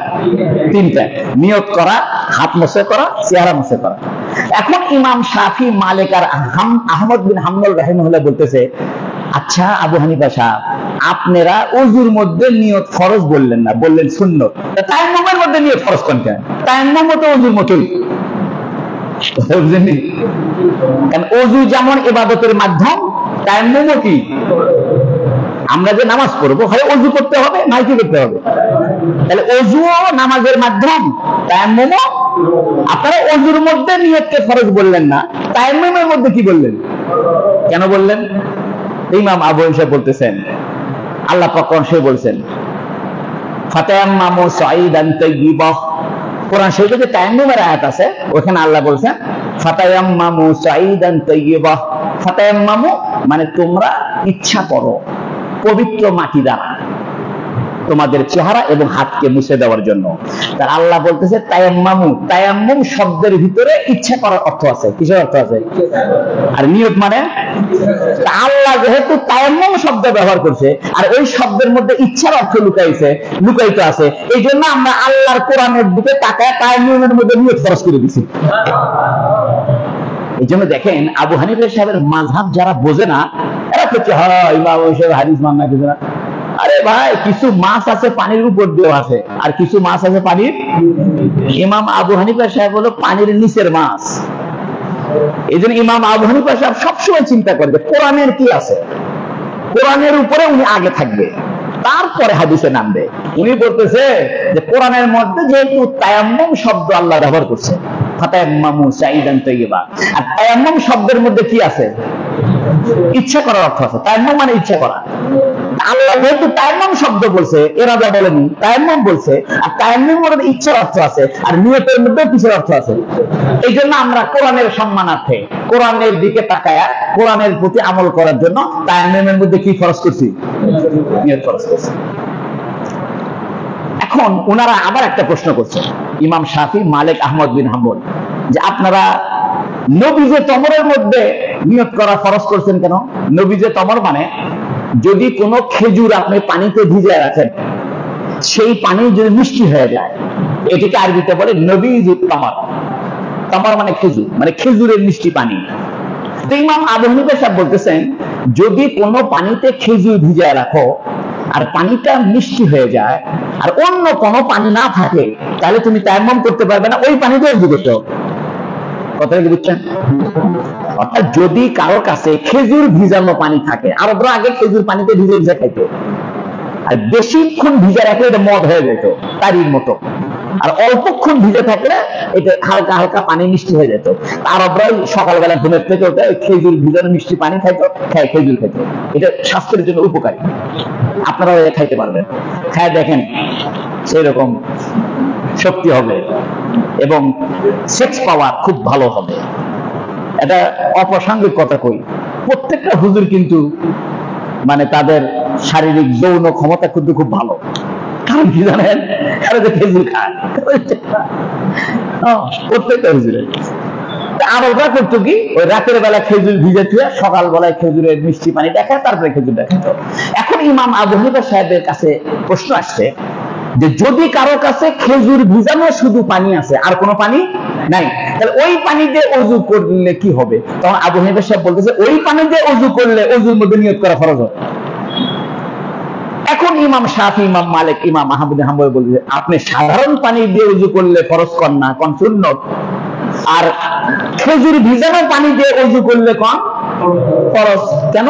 3টা। নিয়ত করা, হাত মোছে করা, চেহারা মোছে করা। এখন ইমাম শাফি, মালিক আর আহমদ বিন হাম্বল রাহিমাহুল্লাহ বলতেছে, আচ্ছা আবু হানিফা সাহেব, আপনারা ওযুর মধ্যে নিয়ত ফরজ বললেন না, বললেন সুন্নত। তায়াম্মুমের মধ্যে নিয়ত ফরজ কোন কেন? তায়াম্মুম তো ওযুর মতোই, কথা বুঝেননি? কারণ ওযু যেমন ইবাদতের মাধ্যম, তায়াম্মুমও কি? আমরা যে নামাজ পড়বো হয় ওযু করতে হবে, নাই কি করতে হবে? তাহলে ওযুও নামাজের মাধ্যম, তায়াম্মুমও। আপনারা ওযুর মধ্যে নিয়তকে ফরজ বললেন না, তায়াম্মুমের মধ্যে কি বললেন? কেন বললেন? ইমাম আবু হানিফা বলতেছেন, আল্লাহ পাক কোরআনে বলছেন ফাতায়াম্মামু সাঈদান তাইয়্যিবাহ। কোরআন শরীফে যে তায়াম্মুমের আয়াত আছে, ওখানে আল্লাহ বলছেন ফাতায়াম্মামু সাঈদান তাইয়্যিবাহ। ফাতায়াম্মামু মানে তোমরা ইচ্ছা করো পবিত্র মাটি দ্বারা তোমাদের চেহারা এবং হাতকে মুছে দেওয়ার জন্য। তার আল্লাহ বলতেছে তায়াম্মামু, তায়াম্মুম শব্দের ভিতরে ইচ্ছা করার অর্থ আছে। কিসের অর্থ আছে? আর নিয়ত মানে? আল্লাহ যেহেতু তায়াম্মুম শব্দ ব্যবহার করছে আর ওই শব্দের মধ্যে ইচ্ছার অর্থ লুকায়িত আছে, এই জন্য আমরা আল্লাহর কোরআনের দিকে তাকায় তায়াম্মুমের মধ্যে নিয়ত ফরজ করে দিছি। এই জন্য দেখেন আবু হানিফা সাহেবের মাযহাব যারা বোঝে না, এরা তো ইমাম সাহেব হাদিস মান না কিছু না। আরে ভাই, কিছু মাছ আছে পানির উপর দিয়েও আছে, আর কিছু মাছ আছে পানির। ইমাম আবু হানিফা সাহেব হলো পানির নিচের মাছ। এই জন্য ইমাম আবু হানিফা সাহেব সবসময় চিন্তা করে যে কোরআনের কি আছে, কোরআনের উপরে উনি আগে থাকবে, তারপরে হাদিসে নামবে। উনি বলতেছে যে কোরআনের মধ্যে যেহেতু তায়াম্মুম শব্দ আল্লাহ ব্যবহার করছে, ফাতায়াম্মামু সাঈদান তাইয়্যিবা, আর তায়াম্মুম শব্দের মধ্যে কি আছে? ইচ্ছা করার অর্থ আছে। তায়াম্মুম মানে ইচ্ছা করা। আল্লাহ যেহেতু তায়াম্মুম শব্দ বলছে, এরা বলেনি, তায়াম্মুম বলছে, আর তায়াম্মুমের মধ্যে ইচ্ছার অর্থ আছে, আর নিয়তের মধ্যে কিসের অর্থ আছে? এই জন্য আমরা কোরআনের সম্মানার্থে, কোরআনের দিকে তাকায়া কোরআনের প্রতি আমল করার জন্য তায়াম্মুমের মধ্যে কি ফরজ করছি? নিয়ত ফরজ করছি। এখন ওনারা আবার একটা প্রশ্ন করছে, ইমাম শাফি, মালিক, আহমদ বিন হাম্বল, যে আপনারা নবীজে তমরের মধ্যে নিয়ত করা ফরজ করছেন কেন? নবীজে তমর মানে যদি কোনো খেজুর আপনি পানিতে ভিজিয়ে রাখেন, সেই পানি যদি মিষ্টি হয়ে যায়, এটিকে আরবিতে বলে নবীজে তমর। তমর মানে খেজুর, মানে খেজুরের মিষ্টি পানি। তো ইমাম আবু হানিফা সাহেব বলতেছেন, যদি কোনো পানিতে খেজুর ভিজিয়ে রাখো আর পানিটা মিষ্টি হয়ে যায় আর অন্য কোনো পানি না থাকে, তাহলে তুমি তায়াম্মুম করতে পারবে না, ওই পানিতে ওযু করতে হবে। কথা কি বুঝছেন? অর্থাৎ যদি কারো কাছে খেজুর ভিজানো পানি থাকে, আরবরা আগে খেজুর পানিতে ভিজে ভিজে খাইতো, আর বেশিক্ষণ ভিজে রাখলে এটা মদ হয়ে যেত, তারির মতো। আর অল্পক্ষণ ভিজে থাকলে এটা হালকা হালকা পানি মিষ্টি হয়ে যেত। আরবরা সকালবেলা ঘুমের থেকে ওঠে খেজুর ভিজানো মিষ্টি পানি খাইতো, খেজুর খাইতো। এটা স্বাস্থ্যের জন্য উপকারী, আপনারা খাইতে পারবেন। খায় দেখেন সেরকম শক্তি হবে এবং সেক্স পাওয়ার খুব ভালো হবে। এটা অপ্রাসঙ্গিক কথা কই, প্রত্যেকটা হুজুর কিন্তু মানে তাদের শারীরিক যৌন ক্ষমতা কিন্তু খুব ভালো। কারণ কি জানেন? খেজুর খায় প্রত্যেকটা হুজুরের। আরবরা করতো কি, ওই রাতের বেলা খেজুর ভিজে থুয়ে সকাল বেলায় খেজুরের মিষ্টি পানি দেখায়, তারপরে খেজুর দেখাতো। এখন ইমাম আবু হানিফা সাহেবের কাছে প্রশ্ন আসছে যে যদি কারো কাছে খেজুর ভিজানো শুধু পানি আছে, আর কোনো পানি নাই, তাহলে ওই পানি দিয়ে ওযু করলে কি হবে? তখন আবু হানিফা সাহেব বলতেছে ওই পানি দিয়ে ওযু করলে ওযুর মধ্যে নিয়ত করা ফরজ হয়। এখন ইমাম শাফি, ইমাম মালিক, ইমাম আহমদ বিন হাম্বল বলছে আপনি সাধারণ পানি দিয়ে ওযু করলে ফরজ কর না, কোন সুন্নত, আর খেজুর ভিজানো পানি দিয়ে ওযু করলে কোন ফরজ। কেন?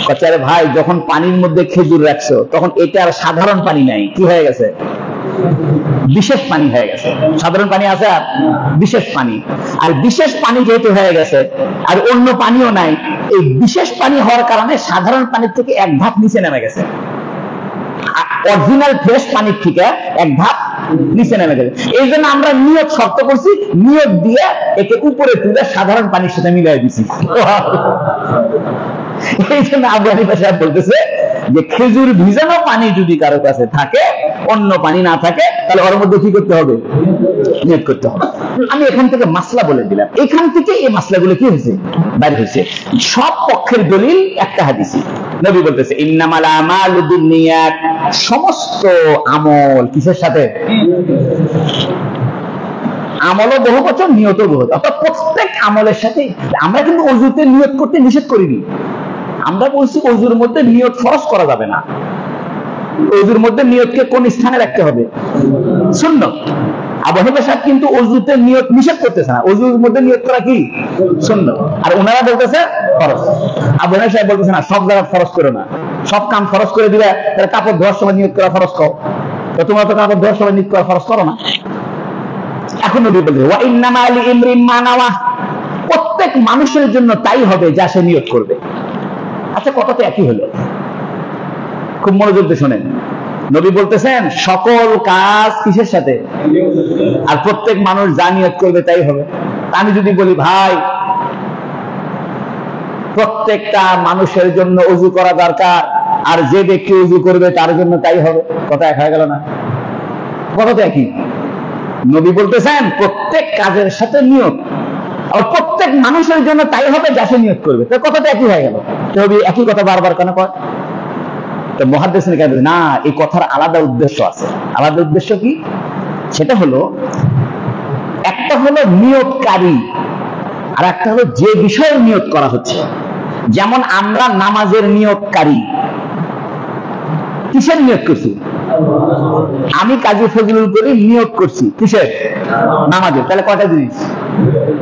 আরে ভাই, যখন পানির মধ্যে খেজুর রাখছো তখন এটা আর সাধারণ পানি নাই, কি হয়ে গেছে? বিশেষ পানি হয়ে গেছে। সাধারণ পানি আছে আর বিশেষ পানি, আর বিশেষ পানি যেহেতু হয়ে গেছে আর অন্য পানিও নাই, এই বিশেষ পানি হওয়ার কারণে সাধারণ পানির থেকে এক ধাপ নিচে নেমে গেছে, অরিজিনাল ফ্রেশ পানির থেকে এক ধাপ নিচে নেমে গেছে। এই জন্য আমরা নিয়ত শর্ত করছি, নিয়ত দিয়ে একে উপরে তুলে সাধারণ পানির সাথে মিলাই দিছি। এই জন্য আবু হানিফা সাহেব বলতেছে যে খেজুর ভিজানো পানি যদি কারো কাছে থাকে, অন্য পানি না থাকে, তাহলে ওর মধ্যে কি করতে হবে? নিয়ত করতে হবে। আমি এখান থেকে মাসলা বলে দিলাম, এখান থেকে এই মাসলাগুলো কি হয়েছে? বাইরে হয়েছে। সব পক্ষের দলিল একটা হাদিসি। নবী বলতেছে ইন্নামাল আমালু বিন্নিয়াত, সমস্ত আমল কিসের সাথে? আমলও বহুবচন, নিয়তও বহুবচন, অর্থাৎ প্রত্যেক আমলের সাথে। আমরা কিন্তু ওযুতে নিয়ত করতে নিষেধ করিনি, আমরা বলছি ওযুর মধ্যে নিয়ত ফরজ করা যাবে না। ওযুর মধ্যে নিয়তকে কোন স্থানে রাখতে হবে? সুন্নাত। আবু হানিফা সাহেব কিন্তু ওযুতে নিয়ত নিষেধ করতেছে না, ওযুর মধ্যে নিয়ত করা কি সুন্নাত, আর ওনারা বলতেছে ফরজ। আবু হানিফা সাহেব বলতেছে না, সব জায়গায় ফরজ করো না, সব কাম ফরজ করে দিলে তাহলে কাপড় ধোয়ার সময় নিয়ত করা ফরজ করো, তো তোমরা তো কাপড় ধোয়ার সময় নিয়ত করা ফরজ করো না। এখন নবী বলতেছে ওয়া ইন্নামা লিইমরিন মা নাওয়া, প্রত্যেক মানুষের জন্য তাই হবে যা সে নিয়ত করবে। আচ্ছা, কথাটা একই হলো, খুব মনোযোগ দিয়ে শোনেন। নবী বলতেছেন সকল কাজ কিসের সাথে? আর প্রত্যেক মানুষ যা নিয়ত করবে তাই হবে। আমি যদি বলি ভাই প্রত্যেকটা মানুষের জন্য ওযু করা দরকার, আর যে ব্যক্তি ওযু করবে তার জন্য তাই হবে, কথা এক হয়ে গেল না? কথা তো একই। নবী বলতেছেন প্রত্যেক কাজের সাথে নিয়ত, আর প্রত্যেক মানুষের জন্য তাই হবে যা সে নিয়ত করবে, তো কথাটা একই হয়ে গেল। নবী একই কথা বারবার কেন কয়? তো মুহাদ্দিসিন কেন না, এই কথার আলাদা উদ্দেশ্য আছে। আলাদা উদ্দেশ্য কি? সেটা হলো, একটা হলো নিয়তকারী, আর একটা হলো যে বিষয়ের নিয়ত করা হচ্ছে। যেমন আমরা নামাজের নিয়তকারী, কিসের নিয়ত করছি? আমি কাজী ফজলুল করিম নিয়ত করছি কিসের? নামাজের। তাহলে কয়টা জিনিস?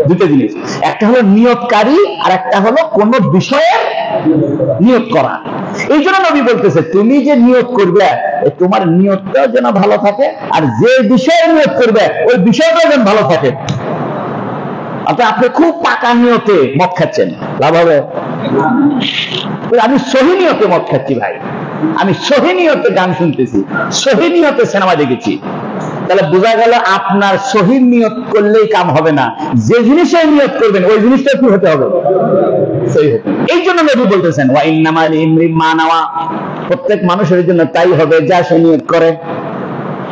দুটো জিনিস, একটা হলো নিয়তকারী আর একটা হলো কোন বিষয়ের নিয়ত করা। এই জন্য নবী বলতেছে তুমি যে নিয়ত করবে তোমার নিয়তটাও যেন ভালো থাকে, আর যে বিষয়ে নিয়ত করবে ওই বিষয়টাও যেন ভালো থাকে। অর্থাৎ আপনি খুব পাকা নিয়তে মদ খাচ্ছেন, লাভ হবে? আমি সহি নিয়তে মদ খাচ্ছি ভাই, আমি সহি নিয়তে গান শুনতেছি, সহি নিয়তে সিনেমা দেখেছি, তাহলে বোঝা গেল আপনার সহি নিয়ত করলেই কাম হবে না, যে জিনিসে নিয়ত করবেন ওই জিনিসটা কি হতে হবে? সহি হতে। এই জন্য নবী বলতেছেন ওয়া ইন্নামা লিইমরিন মা নাওয়া, প্রত্যেক মানুষের জন্য তাই হবে যা সে নিয়ত করে।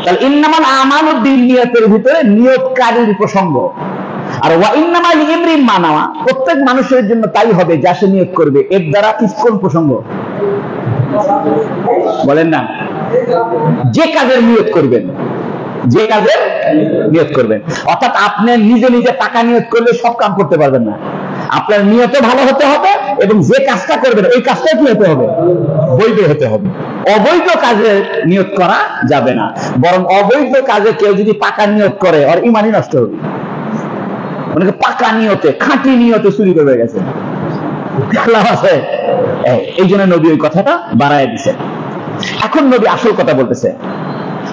তাহলে ইন্নামাল আমালু বিন্নিয়াতের ভিতরে নিয়তকারীর প্রসঙ্গ, আর ওয়া ইন্নামা লিইমরিন মা নাওয়া, প্রত্যেক মানুষের জন্য তাই হবে যা সে নিয়ত করবে, এর দ্বারা কোন প্রসঙ্গ বলেন না? যে কাজের নিয়ত করবেন, যে কাজের নিয়ত করবেন। অর্থাৎ আপনি নিজে নিজে টাকা নিয়ত করলে সব কাম করতে পারবেন না, আপনার নিয়ত ভালো হতে হবে, এবং যে কাজটা করবেন ওই কাজটা কি হতে হবে? বৈধ হতে হবে। অবৈধ কাজে নিয়ত করা যাবে না, বরং অবৈধ কাজে কেউ যদি পাকা নিয়ত করে ওর ঈমানই নষ্ট হবে। অনেকে পাকা নিয়তে, খাঁটি নিয়তে চুরি করে গেছে, দেখলাম আছে। এই জন্য নবী ওই কথাটা বাড়ায় দিছে। এখন নবী আসল কথা বলতেছে,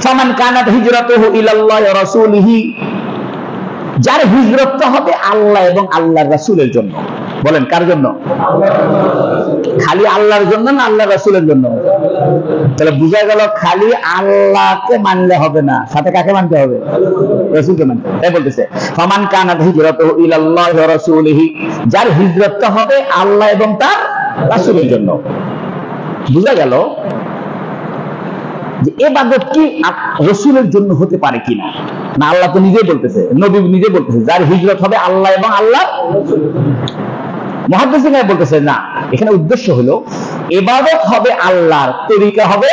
ফামান কানাত হিজরাতুহু ইলাল্লাহি ওয়া রাসূলিহি, যার হিজরতটা হবে আল্লাহ এবং আল্লাহর রাসূলের জন্য। বলেন কার জন্য? খালি আল্লাহর জন্য না আল্লাহর রাসূলের জন্য? তাহলে বোঝা গেল খালি আল্লাহকে মানলে হবে না, সাথে কাকে মানতে হবে? রাসূলকে মানতে হবে। তাই বলতেছে ফামান কানাত হিজরাতুহু ইলাল্লাহি ওয়া রাসূলিহি, যার হিজরতটা হবে আল্লাহ এবং তার রাসূলের জন্য। বোঝা গেল যে ইবাদত কি রাসূলের জন্য হতে পারে কিনা। না আল্লাহ তো নিজে বলতেছে, নবী নিজে বলতেছে যার হিজরত হবে আল্লাহ এবং আল্লাহ। মুহাদ্দিসিনরা বলতেছে না, এখানে উদ্দেশ্য হলো ইবাদত হবে আল্লাহর, তরিকা হবে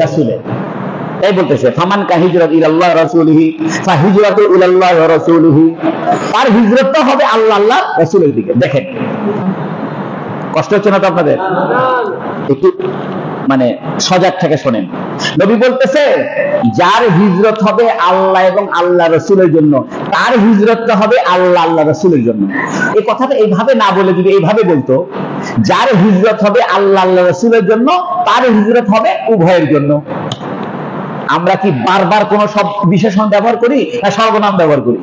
রাসূলের। তাই বলতেছে ফামান কা হিজরাত ইলাল্লাহ রাসূলিহি ফাহিজরাতু ইলাল্লাহ ওয়া রাসূলিহি, তার হিজরতটা হবে আল্লাহ আল্লাহ রাসূলের দিকে। দেখেন কষ্ট হচ্ছে না তো আপনাদের? একটু মানে সজাগ থেকে শোনেন। নবী বলতেছে যার হিজরত হবে আল্লাহ এবং আল্লাহ রাসূলের জন্য, তার হিজরতটা হবে আল্লাহ আল্লাহ রাসূলের জন্য। এই কথাটা এইভাবে না বলে যদি এইভাবে বলতো যার হিজরত হবে আল্লাহ আল্লাহ রাসূলের জন্য, তার হিজরত হবে উভয়ের জন্য। আমরা কি বারবার কোন সব বিশেষণ ব্যবহার করি না সর্বনাম ব্যবহার করি?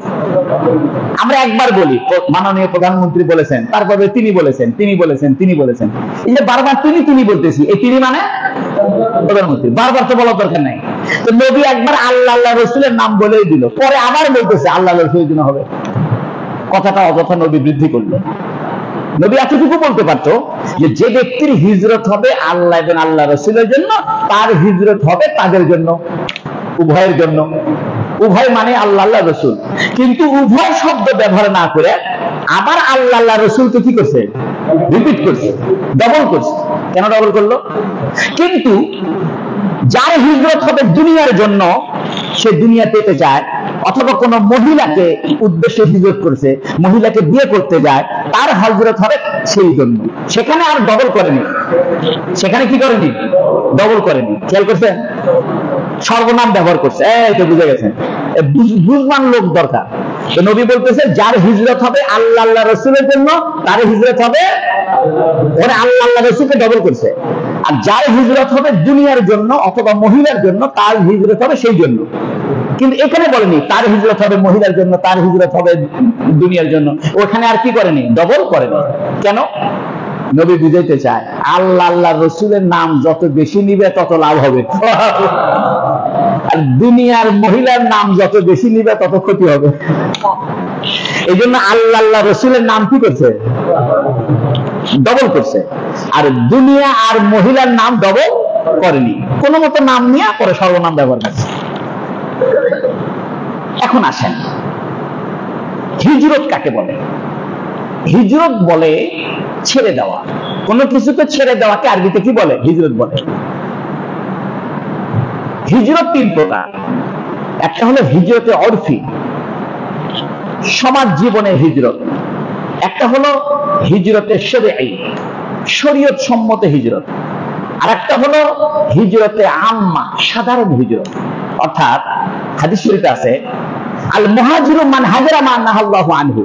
আমরা একবার বলি মাননীয় প্রধানমন্ত্রী বলেছেন, তারপরে তিনি বলেছেন, তিনি বলেছেন, তিনি বলেছেন। এই যে বারবার তিনি তিনি বলতেছি, এই তিনি মানে প্রধানমন্ত্রী, বারবার তো বলার দরকার নাই। তো নবী একবার আল্লাহ আল্লাহ রসুলের নাম বলেই দিল, পরে আবার বলতেছে আল্লাহ রসুলের জন্য হবে। কথাটা অযথা নবী বৃদ্ধি করলো। নবী এতটুকু বলতে পারতো যে যে ব্যক্তির হিজরত হবে আল্লাহ এবং আল্লাহ রসুলের জন্য, তার হিজরত হবে তাদের জন্য, উভয়ের জন্য। উভয় মানে আল্লাহ আল্লাহ রসুল, কিন্তু উভয় শব্দ ব্যবহার না করে আবার আল্লাহ আল্লাহ রসুলকে কি করছে? রিপিট করছে, ডবল করছে। কেন ডবল করলো? কিন্তু যার হিজরত হবে দুনিয়ার জন্য, সে দুনিয়া পেতে চায়, অথবা কোন মহিলাকে উদ্দেশ্যে হিজরত করছে, মহিলাকে বিয়ে করতে যায়, তার হিজরত হবে সেই জন্য। সেখানে আর ডবল করেনি, সেখানে কি করেনি? ডবল করেনি। খেয়াল করছেন? সর্বনাম ব্যবহার করছে। এই তো বুঝে গেছেন, বুঝবান লোক দরকার। তো নবী বলতেছে যার হিজরত হবে আল্লাহ আল্লাহ রসুলের জন্য, তার হিজরত হবে, ওরা আল্লাহ আল্লাহ রসুলকে ডবল করছে। আর যার হিজরত হবে দুনিয়ার জন্য অথবা মহিলার জন্য, তার হিজরত হবে সেই জন্য। কিন্তু এখানে বলেনি তার হিজরত হবে মহিলার জন্য, তার হিজরত হবে দুনিয়ার জন্য। ওখানে আর কি করেনি? ডবল করেনি। কেন? নবী বুঝাইতে চায় আল্লাহ আল্লাহ রসুলের নাম যত বেশি নিবে তত লাভ হবে, আর দুনিয়ার মহিলার নাম যত বেশি নিবে তত ক্ষতি হবে। এই জন্য আল্লাহ আল্লাহ রসুলের নাম কি করছে? ডবল করছে। আর দুনিয়া আর মহিলার নাম ডবল করেনি, কোনো মতো নাম নিয়ে পরে সর্বনাম ব্যবহার করছে। এখন আসেন, হিজরত কাকে বলে? হিজরত বলে ছেড়ে দেওয়া, কোন কিছুকে ছেড়ে দেওয়াকে আরবিতে কি বলে? হিজরত বলে। হিজরত তিন প্রকার। একটা হলো হিজরতে অরফি, সমাজ জীবনের হিজরত। একটা হলো হিজরতে শরঈ, শরীয়ত সম্মত হিজরত। আর একটা হলো হিজরতে আম্মা, সাধারণ হিজরত। অর্থাৎ হাদিস শরীফে আছে আল মুহাজিরু মান হাজারা মা নাহাল্লাহু আনহু,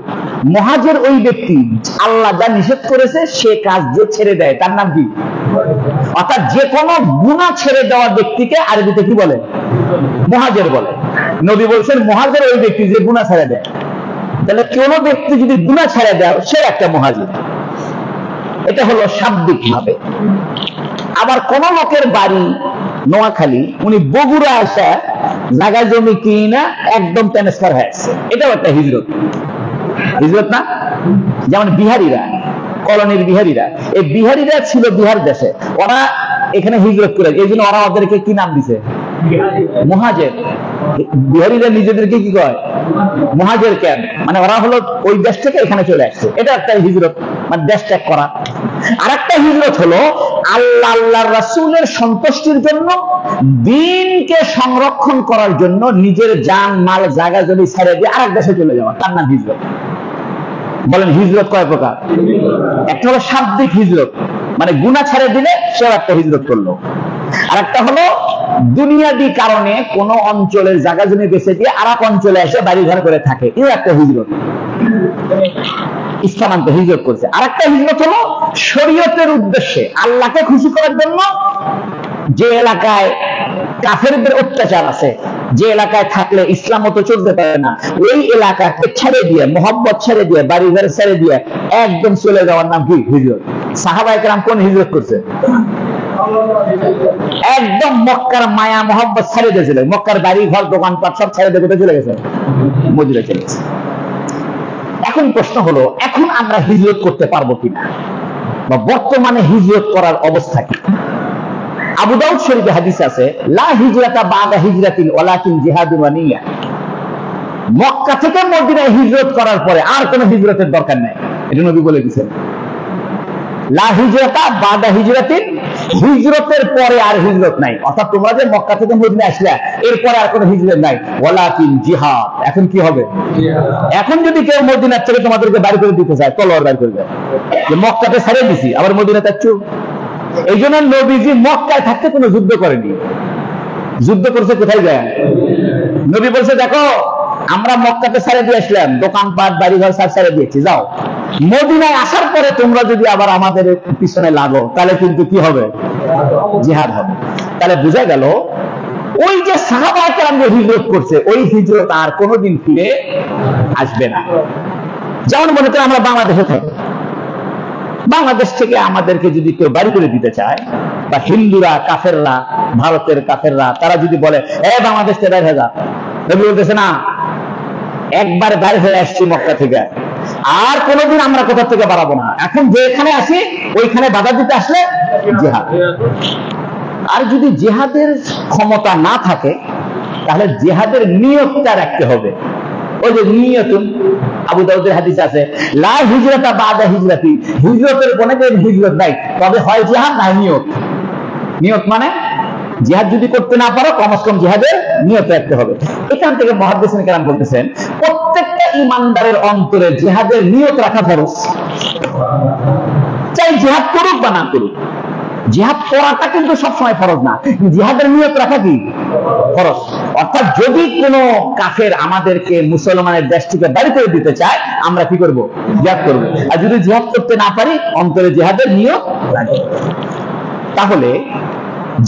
মুহাজির ওই ব্যক্তি আল্লাহ যা নিষেধ করেছে সে কাজ যে ছেড়ে দেয়, তার নাম কি? অর্থাৎ যে কোনো গুনাহ ছেড়ে দেওয়া ব্যক্তিকে আরবিতে কি বলে? মুহাজির বলে। নবী বলছেন মুহাজির ওই ব্যক্তি যে গুনাহ ছেড়ে দেয়। তাহলে কোন ব্যক্তি যদি গুনাহ ছেড়ে দেয় সে একটা মুহাজির। এটা হলো শাব্দিক ভাবে। আবার কোন লোকের বাড়ি নোয়াখালী, উনি বগুড়া আসা জায়গা জমি কিনা একদম ট্রান্সফার হয়ে আসছে, এটাও একটা হিজরত। হিজরত না? যেমন বিহারীরা, কলোনির বিহারীরা, এই বিহারীরা ছিল বিহার দেশে, ওরা এখানে হিজরত করে, এই জন্য ওরা ওদেরকে কি নাম দিছে? মুহাজির। বিহারীরা নিজেদেরকে কি কয়? মুহাজির। কেন? মানে ওরা হলো ওই দেশ থেকে এখানে চলে আসছে, এটা একটা হিজরত, মানে দেশ ত্যাগ করা। আর একটা হিজরত হলো আল্লাহ আল্লাহ রাসূলের সন্তুষ্টির জন্য, দ্বীনকে সংরক্ষণ করার জন্য নিজের জান মাল জায়গা জমি ছেড়ে দিয়ে আরেক দেশে চলে যাওয়া, তার নাম হিজরত। বলেন হিজরত কয় প্রকার? একটা হলো শাব্দিক হিজরত, মানে গুনাহ ছেড়ে দিলে সেও একটা হিজরত করলো। আর একটা হলো দুনিয়াবি কারণে কোন অঞ্চলের জায়গা জমি বেঁচে দিয়ে আরেক অঞ্চলে এসে বাড়ি ঘর করে থাকে, এও একটা হিজরত, স্থানান্তর হিজরত করছে। আর একটা হিজরত হলো শরীয়তের উদ্দেশ্যে, আল্লাহকে খুশি করার জন্য, যে এলাকায় কাফেরদের অত্যাচার আছে, যে এলাকায় থাকলে ইসলাম মতো চলতে পারে না, ওই এলাকাকে ছেড়ে দিয়ে, মোহাম্মত ছেড়ে দিয়ে, বাড়ি ঘর ছেড়ে দিয়ে একদম চলে যাওয়ার নাম কি? হিজরত। সাহাবায়ে কেরাম কোন হিজরত করছে? একদম মক্কার মায়া মোহাম্মত ছেড়ে দিয়েছিল, মক্কার বাড়ি ঘর দোকানপাট সব ছেড়ে দিয়ে চলে গেছে, মদিনায় চলে গেছে। এখন প্রশ্ন হলো, এখন আমরা হিজরত করতে পারবো কিনা, বা বর্তমানে হিজরত করার অবস্থা কি? আবু দাউদ শরীফে হাদিস আছে লা হিজরাতা বাদা হিজরাতিন ওয়ালাকিন জিহাদুন ওয়া নিয়া, মক্কা থেকে মদিনায় হিজরত করার পরে আর কোনো হিজরতের দরকার নেই, এটা নবী বলে দিয়েছেন। লা হিজরাতা বাদা হিজরাতিন, হিজরতের পরে আর হিজরত নাই। অর্থাৎ তোমরা যে মক্কা থেকে মদিনা আসলে এরপরে আর কোনো হিজরত নাই। ওয়ালাকিন জিহাদ, এখন কি হবে? এখন যদি কেউ মদিনার থেকে তোমাদেরকে বাড়ি করে দিতে চায়, তলোয়ার বাড়ি করবে, যে মক্কাতে ছেড়ে দিছি আবার মদিনা যাচ্ছো। এই জন্য নবীজি মক্কায় থাকতে কোনো যুদ্ধ করেনি। যুদ্ধ করছে কোথায় যায়? নবী বলছে দেখো আমরা মক্কাতে ছেড়ে দিয়ে আসলাম, দোকানপাট বাড়িঘর সব ছেড়ে দিয়েছি, যাও মদিনায় আসার পরে তোমরা যদি আবার আমাদের পিছনে লাগো তাহলে কিন্তু কি হবে? জিহাদ হবে। তাহলে বোঝা গেল ওই যে সাহাবায়ে কেরাম যে হিজরত করছে ওই হিজরত আর কোনোদিন ফিরে আসবে না। যেমন মনে করেন আমরা বাংলাদেশে থাকি, বাংলাদেশ থেকে আমাদেরকে যদি কেউ বাড়ি করে দিতে চায়, বা হিন্দুরা কাফেররা, ভারতের কাফেররা, তারা যদি বলে বাংলাদেশ থেকে বের হয়ে যা, নবী বলতেছে না, একবার বাইরে হয়ে আসছি মক্কা থেকে, আর কোনোদিন আমরা কোথা থেকে বাড়াবো না। এখন যেখানে আসি ওইখানে বাধা দিতে আসলে জিহাদ। আর যদি জিহাদের ক্ষমতা না থাকে তাহলে জিহাদের নিয়তটা রাখতে হবে। ওই যে নিয়তুন, আবু দাউদের হাদিস আছে, লা হিজরাতা বাদা হিজরাতি, হিজরতের পরে হিজরত নাই, তবে হয় জিহাদ না নিয়ত। নিয়ত মানে জিহাদ যদি করতে না পারো কমস কম জিহাদের নিয়ত রাখতে হবে। এখান থেকে মুহাদ্দিসিন কেরাম বলতেছেন প্রত্যেকটা ইমানদারের অন্তরে জিহাদের নিয়ত রাখা ফরজ। চাই জিহাদ করুক বা না করুক, জিহাদ করাটা কিন্তু সবসময় ফরজ না, জিহাদের নিয়ত রাখা কি ফরজ। অর্থাৎ যদি কোনো কাফের আমাদেরকে মুসলমানের দেশ থেকে বাড়ি করে দিতে চায় আমরা কি করব? জিহাদ করব। আর যদি জিহাদ করতে না পারি অন্তরে জিহাদের নিয়ত রাখবো। তাহলে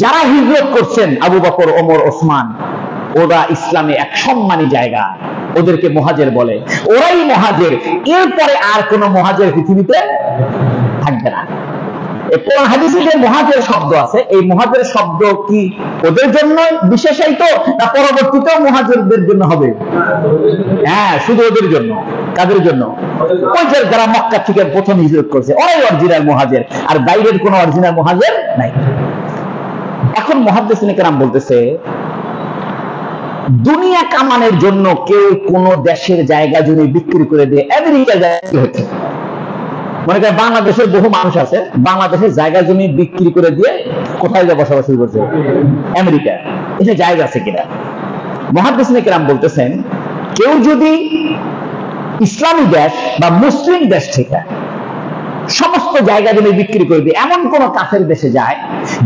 যারা হিজরত করছেন আবু বকর, ওমর, ওসমান, ওরা ইসলামে এক সম্মানী জায়গা, ওদেরকে মুহাজির বলে, ওরাই মুহাজির। এরপরে আর কোন মুহাজির পৃথিবীতে থাকবে না। কোরআন হাদিসে যে মুহাজির শব্দ আছে, এই মুহাজির শব্দ কি ওদের জন্য বিশেষায়িত না পরবর্তীতেও মুহাজিরদের জন্য হবে? হ্যাঁ, শুধু ওদের জন্য। কাদের জন্য? ওই যে যারা মক্কা থেকে প্রথম হিজরত করছে ওরাই অরিজিনাল মুহাজির, আর বাইরের কোন অরিজিনাল মুহাজির নাই। এখন মুহাদ্দিসিন কেরাম বলতেছে দুনিয়া কামানোর জন্য কেউ কোন দেশের জায়গা জমি বিক্রি করে দিয়ে আমেরিকা যাচ্ছে হচ্ছে। মনে করেন বাংলাদেশের বহু মানুষ আছে, বাংলাদেশের জায়গা জমি বিক্রি করে দিয়ে কোথায় যা বসবাস শুরু করছে? আমেরিকা। এটা জায়গা আছে কিনা? মুহাদ্দিসিন কেরাম বলতেছেন কেউ যদি ইসলামী দেশ বা মুসলিম দেশ থেকে সমস্ত জায়গা জমি বিক্রি করে দিয়ে এমন কোন কাফের দেশে যায়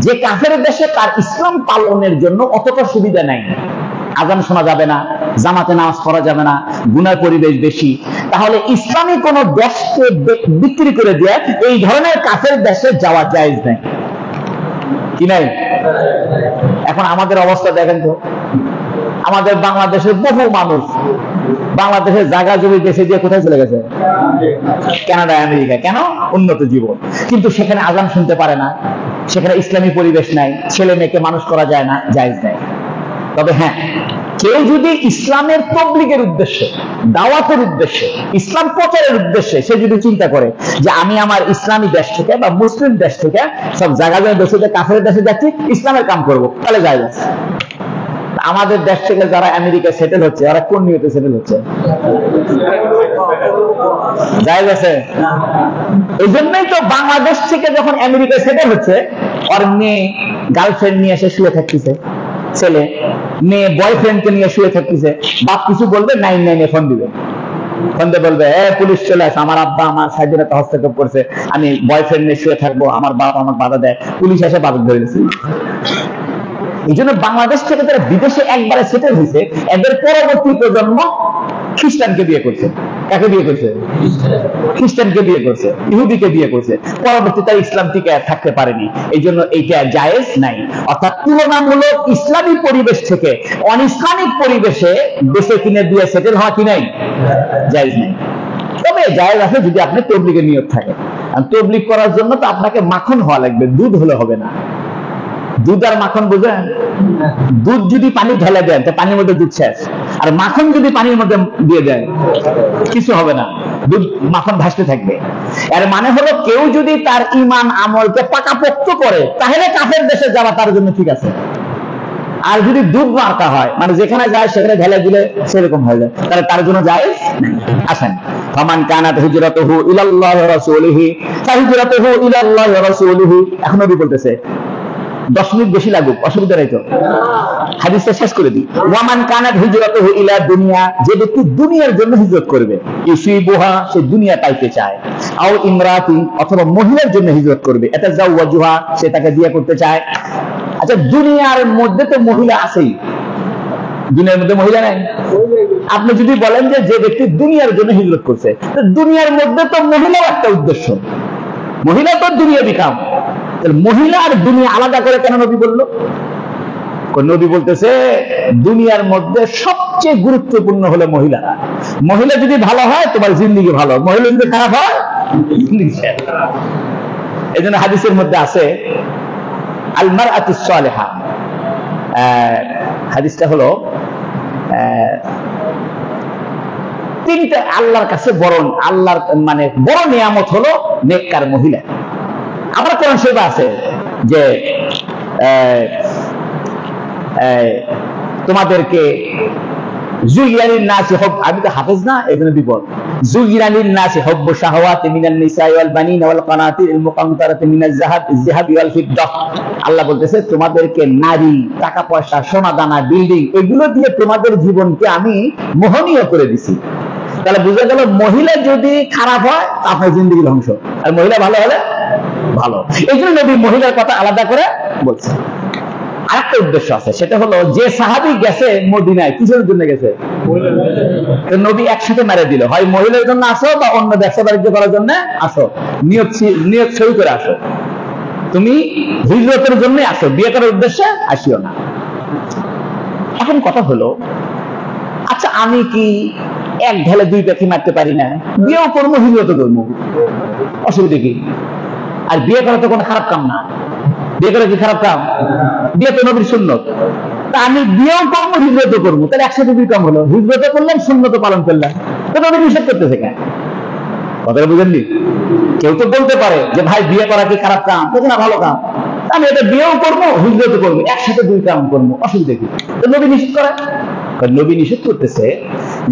যে কাফের দেশে তার ইসলাম পালনের জন্য অতটা সুবিধা নাই, আযান শোনা যাবে না, জামাতে নামাজ পড়া যাবে না, গুনার পরিবেশ বেশি, তাহলে ইসলামী কোন দেশকে বিক্রি করে দিয়ে এই ধরনের কাফের দেশে যাওয়া জায়েজ নাই। কি নাই? এখন আমাদের অবস্থা দেখেন তো, আমাদের বাংলাদেশের বহু মানুষ বাংলাদেশের জায়গা জমি দেশে দিয়ে কোথায় চলে গেছে? Canada, America. কেন? উন্নত জীবন। কিন্তু সেখানে আযান শুনতে পারে না, সেখানে ইসলামী পরিবেশ নাই, ছেলে মেয়েকে মানুষ করা যায় না, জায়েজ নাই। তবে হ্যাঁ, কেউ যদি ইসলামের তাবলীগের উদ্দেশ্যে, দাওয়াতের উদ্দেশ্যে, ইসলাম প্রচারের উদ্দেশ্যে সে যদি চিন্তা করে যে আমি আমার ইসলামী দেশ থেকে বা মুসলিম দেশ থেকে সব জায়গা জমি দেশে কাফের দেশে যাচ্ছি, ইসলামের কাম করব, তাহলে জায়েজ আছে। আমাদের দেশ থেকে যারা আমেরিকা সেটেল হচ্ছে ওরা কোন নিয়তে সেটেল হচ্ছে? জায়েজ আছে। এই জন্যই তো বাংলাদেশ থেকে যখন আমেরিকা সেটেল হচ্ছে ওর মেয়ে গার্লফ্রেন্ড নিয়ে এসে শুয়ে থাকতেছে, ছেলে মেয়ে বয়ফ্রেন্ডকে নিয়ে শুয়ে থাকতেছে, বাপ কিছু বলবে 999 ফোন দিবে, ফোন দিয়ে বলবে পুলিশ চলে আসে, আমার আব্বা আমার স্বাধীনতা হস্তক্ষেপ করছে, আমি বয়ফ্রেন্ড নিয়ে শুয়ে থাকবো, আমার বাপ আমার বাধা দেয়, পুলিশ এসে বাধা ধরে গেছে। এই জন্য বাংলাদেশ থেকে তারা বিদেশে একবারে সেটেল হয়েছে, এদের পরবর্তী প্রজন্ম খ্রিস্টানকে বিয়ে করছে। কাকে বিয়ে করছে? খ্রিস্টানকে বিয়ে করছে, ইহুদিকে বিয়ে করছে। পরবর্তীতে ইসলাম থেকে থাকতে পারেনি, এই জন্য এইটা জায়েজ নাই। অর্থাৎ তুলনামূলক ইসলামী পরিবেশ থেকে অনইসলামিক পরিবেশে দেশে কিনে দিয়ে সেটেল হওয়া কি নাই? জায়েজ নাই। তবে জায়েজ আছে যদি আপনি তাবলীগের নিয়ত থাকে। তাবলীগ করার জন্য তো আপনাকে মাখন হওয়া লাগবে, দুধ হলে হবে না। দুধ আর মাখন বুঝেন? দুধ যদি পানি ঢেলে দেন তো পানির মধ্যে দুধ শেষ, আর মাখন যদি পানির মধ্যে দিয়ে দেন কিছু হবে না, দুধ মাখন ভাসতে থাকবে। এর মানে হলো কেউ যদি তার ঈমান আমলকে পাকাপোক্ত করে তাহলে কাফের দেশে যাওয়া তার জন্য ঠিক আছে। আর যদি দুধ মার্কা হয়, মানে যেখানে যায় সেখানে ঢেলে দিলে সেরকম হয়ে যায়, তাহলে তার জন্য জায়েজ নাই। আসেন, ফামান কানাত হিজরাতুহু ইলাল্লাহি ওয়া রাসূলিহি ফাহিজরাতুহু ইলাল্লাহি ওয়া রাসূলিহি। এখন নবী বলতেছে 10 মিনিট বেশি লাগুক, অসুবিধা নাই তো, হাদিসটা শেষ করে দিই। ওয়ামান কানাত হিজরাতুহু ইলা দুনিয়া, যে ব্যক্তি দুনিয়ার জন্য হিজরত করবে, ইউসিবুহা, সে দুনিয়া পাইতে চায়, আও ইমরাতিন, অথবা মহিলার জন্য হিজরত করবে, এটা জাওয়াজুহা, সে তাকে বিয়ে করতে চায়। আচ্ছা, দুনিয়ার মধ্যে তো মহিলা আছেই, দুনিয়ার মধ্যে মহিলা নাই। আপনি যদি বলেন যে যে ব্যক্তি দুনিয়ার জন্য হিজরত করছে, তো দুনিয়ার মধ্যে তো মহিলাও একটা উদ্দেশ্য, মহিলা তো দুনিয়া বিকাম, মহিলা আর দুনিয়া আলাদা করে কেন নবী বলল? নবী বলতেছে দুনিয়ার মধ্যে সবচেয়ে গুরুত্বপূর্ণ হলো মহিলা। মহিলা যদি ভালো হয় তোমার জিন্দেগি ভালো, মহিলা যদি খারাপ হয় জিন্দেগি শেষ। এই জন্য হাদিসের মধ্যে আছে আল মারআতুস সালিহা, হাদিসটা হলো তিনটা আল্লাহর কাছে বড়, আল্লাহর মানে বড় নিয়ামত হলো নেককার মহিলা। আবার কোরআন শরীফে আছে যে তোমাদেরকে যুগিরানির নাসি হব, আমি তো হাফেজ না, এখানে বিপদ। যুগিরানির নাসি হব্বু শাহওয়াতি মিনান নিসাই ওয়াল বানিন ওয়াল কানাতিরিল মুকান্তারাতি মিনাজ যাহাবি ওয়াল ফিদ্দাহ। আল্লাহ বলতেছে তোমাদেরকে নারী, টাকা পয়সা, সোনা দানা, বিল্ডিং, এগুলো দিয়ে তোমাদের জীবনকে আমি মোহনীয় করে দিছি। তাহলে বুঝা গেল মহিলা যদি খারাপ হয় আপনার জিন্দেগি ধ্বংস, আর মহিলা ভালো হলে ভালো। এই জন্য নবী মহিলার কথা আলাদা করে বলছে। আরেকটা উদ্দেশ্য আছে, সেটা হলো যে সাহাবী গেছে মদিনায় কিসের জন্য গেছে? নবী একসাথে মেরে দিল, হয় মহিলার জন্য আসো বা অন্য ব্যবসা বাণিজ্য করার জন্য আসো, নিয়ত সই করে আসো। তুমি হিজরতের জন্য আসো, বিয়ে করার উদ্দেশ্যে আসিও না। এখন কথা হলো, আচ্ছা আমি কি এক ঢেলে দুই পাখি মারতে পারি না? বিয়েও করবো, হিজরতও করবো, অসুবিধা কি? আর বিয়ে করা তো কোনো খারাপ কাম না, বিয়ে করা কি খারাপ কাম? বিয়ে তো নবীর সুন্নত। তা আমি বিয়েও করবো, হিজরতও করবো, তাহলে একসাথে দুই কাম হলো, হিজরতও করলাম, সুন্নত পালন করলাম, তো নবী নিষেধ করতেছে কেন? কথাটা বুঝেননি? কেউ তো বলতে পারে যে ভাই বিয়ে করা কি খারাপ কাম? তো না, ভালো কাম, আমি এটা বিয়েও করবো, হিজরতও করবো, একসাথে দুই কাম করবো, অসুবিধা কি? তো নবী নিষেধ করে। নবী নিষেধ করতেছে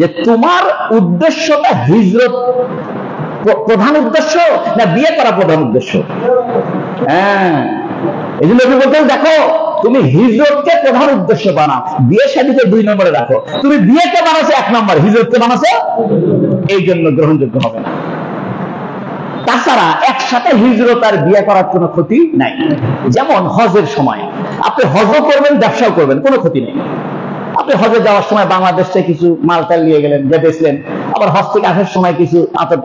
যে তোমার উদ্দেশ্যটা হিজরত প্রধান উদ্দেশ্য না বিয়ে করা প্রধান উদ্দেশ্য? হ্যাঁ, এই জন্য নবী বলতে দেখো তুমি হিজরতকে প্রধান উদ্দেশ্য বানাও, বিয়ে শাদীকে 2 নম্বরে রাখো। তুমি বিয়েকে বানাচ্ছো 1 নম্বর, হিজরতকে বানাচ্ছো, এই জন্য গ্রহণযোগ্য হবে না। তাছাড়া একসাথে হিজরত আর বিয়ে করার কোনো ক্ষতি নাই। যেমন হজের সময় আপনি হজও করবেন, ব্যবসাও করবেন, কোনো ক্ষতি নেই। আপনি হজে যাওয়ার সময় বাংলাদেশ থেকে কিছু মালটাল নিয়ে গেলেন, যে বেচলেন, আবার হজ থেকে আসার সময় কিছু আতর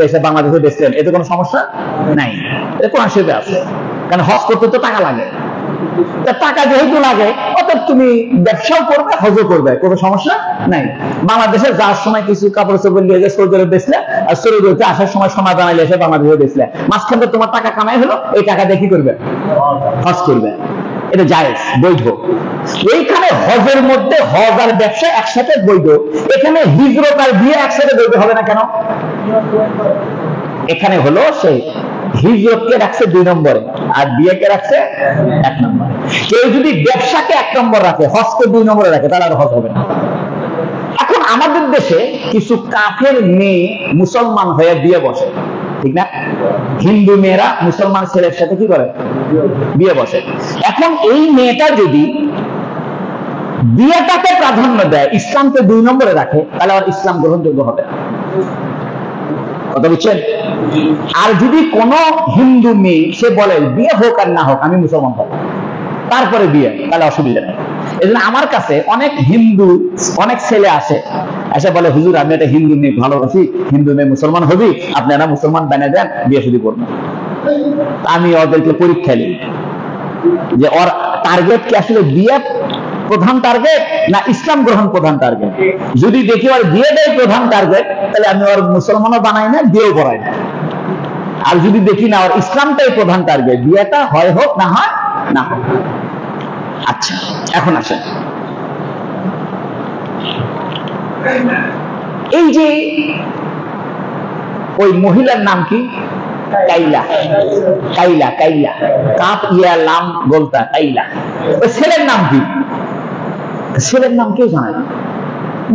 এসে বাংলাদেশে বেচলেন, এতে কোনো সমস্যা নাই, এটা কোরআন শরীফে আছে। কারণ হজ করতে তো টাকা লাগে, টাকা যেহেতু লাগে অতএব তুমি ব্যবসাও করবে, হজও করবে, কোনো সমস্যা নাই। বাংলাদেশে যাওয়ার সময় কিছু কাপড় চোপড় নিয়ে যে সৌদি আরবে বেচলে, আর সৌদি আরবে আসার সময় সোনা দানা এসে বাংলাদেশে বেচলে, মাঝখানে তোমার টাকা কামাই হলো, এই টাকা দিয়ে কি করবে? হজ করবে, এটা জায়েজ, বৈধ। এইখানে হজের মধ্যে হজ আর ব্যবসা একসাথে বৈধ, এখানে হিজরত আর বিয়ে একসাথে বৈধ হবে না কেন? এখানে হলো সে হিজরতকে রাখছে 2 নম্বরে আর বিয়েকে রাখছে 1 নম্বরে। কেউ যদি ব্যবসাকে 1 নম্বর রাখে, হজকে 2 নম্বরে রাখে, তাহলে আর হজ হবে না। এখন আমাদের দেশে কিছু কাফের মেয়ে মুসলমান হয়ে বিয়ে বসে, ঠিক না? হিন্দু মেয়েরা মুসলমান ছেলের সাথে কি করে? বিয়ে বসে। এখন এই মেয়েটা যদি বিয়েটাকে প্রাধান্য দেয়, ইসলামকে 2 নম্বরে রাখে, তাহলে আর ইসলাম গ্রহণযোগ্য হবে না। কথা বুঝছেন? আর যদি কোন হিন্দু মেয়ে সে বলে বিয়ে হোক আর না হোক আমি মুসলমান হব, তারপরে বিয়ে, তাহলে অসুবিধা নেই। এই জন্য আমার কাছে অনেক হিন্দু, অনেক ছেলে আসে, এসে বলে হুজুর আমি একটা হিন্দু মেয়ে ভালোবাসি, হিন্দু মেয়ে মুসলমান হবি, আপনারা মুসলমান বানিয়ে দেন, বিয়ে শুরু করবো। আমি ওদেরকে পরীক্ষা নিই যে ওর টার্গেট কি আসলে বিয়ে প্রধান টার্গেট না ইসলাম গ্রহণ প্রধান টার্গেট। যদি দেখি ওর বিয়েটাই প্রধান টার্গেট, তাহলে আমি ওর মুসলমানও বানাই না, বিয়েও করাই না। আর যদি দেখি না ওর ইসলামটাই প্রধান টার্গেট, বিয়েটা হয় হোক না হয় না হোক। আচ্ছা, এখন আসেন, এই যে ওই মহিলার নাম কি? কাইলা। কাইলা, কাইলা, কাপ ইয়া লাম বলতা, কাইলা। ওই ছেলের নাম কি? ছেলের নাম কেউ জানে না।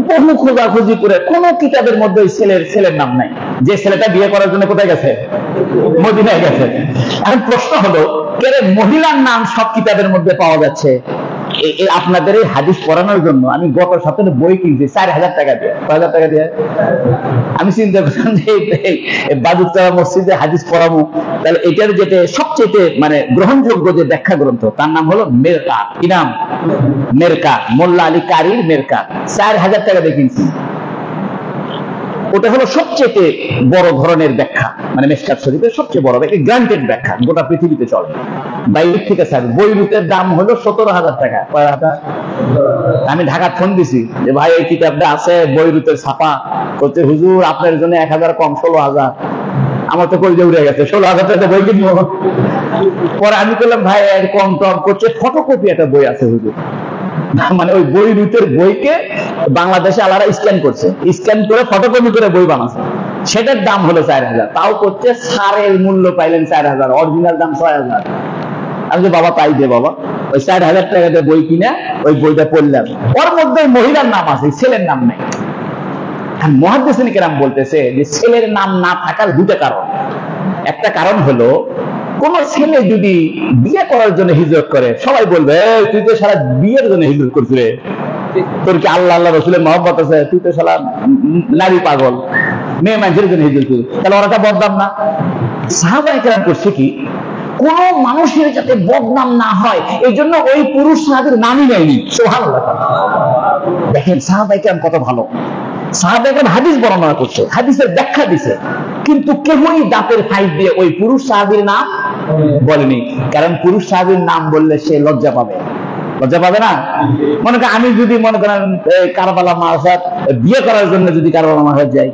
বহু খোঁজাখুঁজি করে কোন কিতাবের মধ্যে ছেলের নাম নাই। যে ছেলেটা বিয়ে করার জন্য কোথায় গেছে? মদিনায় গেছে। এখন প্রশ্ন হলো, মহিলার নাম সব কিতাবের মধ্যে পাওয়া যাচ্ছে, আপনাদের এই হাদিস পড়ানোর জন্য আমি গত সপ্তাহে বই কিনছি 4,000 টাকা দিয়ে। 5,000 টাকা দিয়ে আমি চিন্তা করলাম যে বাদুরতলা মসজিদে হাদিস পড়াবো, তাহলে এটার যেটা সবচেয়ে মানে গ্রহণযোগ্য যে ব্যাখ্যা গ্রন্থ, তার নাম হলো মেরকা। কি নাম? মেরকা, মোল্লা আলী কারির মেরকা। 4,000 টাকা দিয়ে কিনছি। ওটা হলো সবচেয়ে বড় ধরনের ব্যাখ্যা, মানে মিশকাত শরীফের সবচেয়ে বড় ব্যাখ্যা, গ্রান্টেড ব্যাখ্যা, গোটা পৃথিবীতে চলে। বাইরে থেকে স্যার বইরুতের দাম হলো 17,000 টাকা। আমি ঢাকা ফোন দিছি যে ভাই এই কিতাবটা আছে বইরুতের ছাপা, করতে হুজুর আপনার জন্য 1,000 কম, 16,000। আমার তো কই উড়ে গেছে, 16,000 টাকা বই কিনবো। পরে আমি বললাম ভাই এর কম টম করছে, ফটোকপি একটা বই আছে হুজুর। মানে ওই বই রুটের বইকে বাংলাদেশে আলাদা স্ক্যান করছে, স্ক্যান করে ফটোকপি করে বই বানাচ্ছে, সেটার দাম হলো 4,000। তাও করছে সারের মূল্য পাইলেন 4,000, অরিজিনাল দাম 6,000। আমি যে বাবা তাই দে বাবা, ওই 4,000 টাকা দিয়ে বই কিনে ওই বইটা পড়লাম। ওর মধ্যে মহিলার নাম আছে, ছেলের নাম নেই। আর মুহাদ্দিসিন কেরাম বলতেছে যে ছেলের নাম না থাকার দুটো কারণ। একটা কারণ হলো, কোন ছেলে যদি বিয়ে করার জন্য হিজরত করে, সবাই বলবে তুই তো সারা বিয়ের জন্য হিজরত করছিস রে, তোর কি আল্লাহ আল্লাহ রসুলের মহব্বত আছে, তুই তো সারা নারী পাগল, মেয়ে মানুষের জন্য হিজরত করিস, তাহলে ওরা বদনাম না? সাহাবায়ে কেরাম করছে কি, কোন মানুষের যাতে বদনাম না হয় এই জন্য ওই পুরুষ সাহাবীর নামই নেয়নি। সুবহানাল্লাহ। দেখেন সাহাবায়ে কেরাম কত ভালো। সাহাবায়ে কেরাম হাদিস বর্ণনা করছে, হাদিসের ব্যাখ্যা দিছে, কিন্তু কেউই দাঁতের ফাইট দিয়ে ওই পুরুষ সাহাবীর নাম বলেনি। কারণ পুরুষ সাহাবীর নাম বললে সে লজ্জা পাবে। লজ্জা পাবে না? মনে করেন আমি যদি মনে করেন কারবালা মাসাদ বিয়ে করার জন্য যদি কারবালা মাসাদ যাই,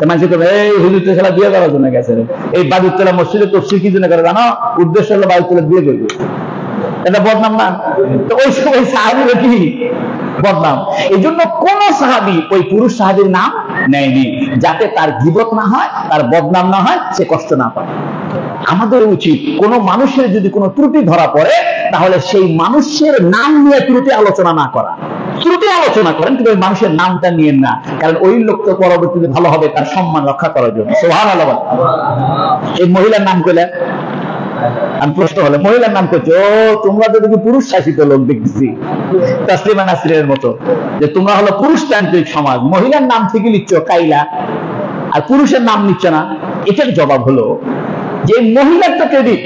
মানুষ করবে এই হুজুর তো খেলা বিয়ে করার জন্য গেছে, এই বাদুরতলা মসজিদে তফসির কি জন্য করে জানো? উদ্দেশ্য হলো বাদুরতলা বিয়ে করবে। এটা বদনাম না? তো ওই সময় সাহাবীর কি বদনাম? এই জন্য কোন সাহাবী ওই পুরুষ সাহাবীর নাম নেয়নি, যাতে তার গীবত না হয়, তার বদনাম না হয়, সে কষ্ট না পায়। আমাদের উচিত কোন মানুষের যদি কোনো ত্রুটি ধরা পড়ে, তাহলে সেই মানুষের নাম নিয়ে ত্রুটি আলোচনা না করা। ত্রুটি আলোচনা করেন, কিন্তু ওই মানুষের নামটা নিয়েন না, কারণ ওই লোক তো পরবর্তীতে ভালো হবে তার সম্মান রক্ষা করার জন্য। সুবহানাল্লাহ। এই মহিলার নাম কইলেন, আমি প্রশ্ন হলো মহিলার নাম করছো, ও তোমরা তো দেখি পুরুষ শাসিত লোক দেখতেছি, তাসলিমা নাসরিনের মতো, যে তোমরা হলো পুরুষতান্ত্রিক সমাজ, মহিলার নাম থেকে নিচ্ছ কাইলা আর পুরুষের নাম নিচ্ছ না। এটার জবাব হলো যে মহিলার তো ক্রেডিট,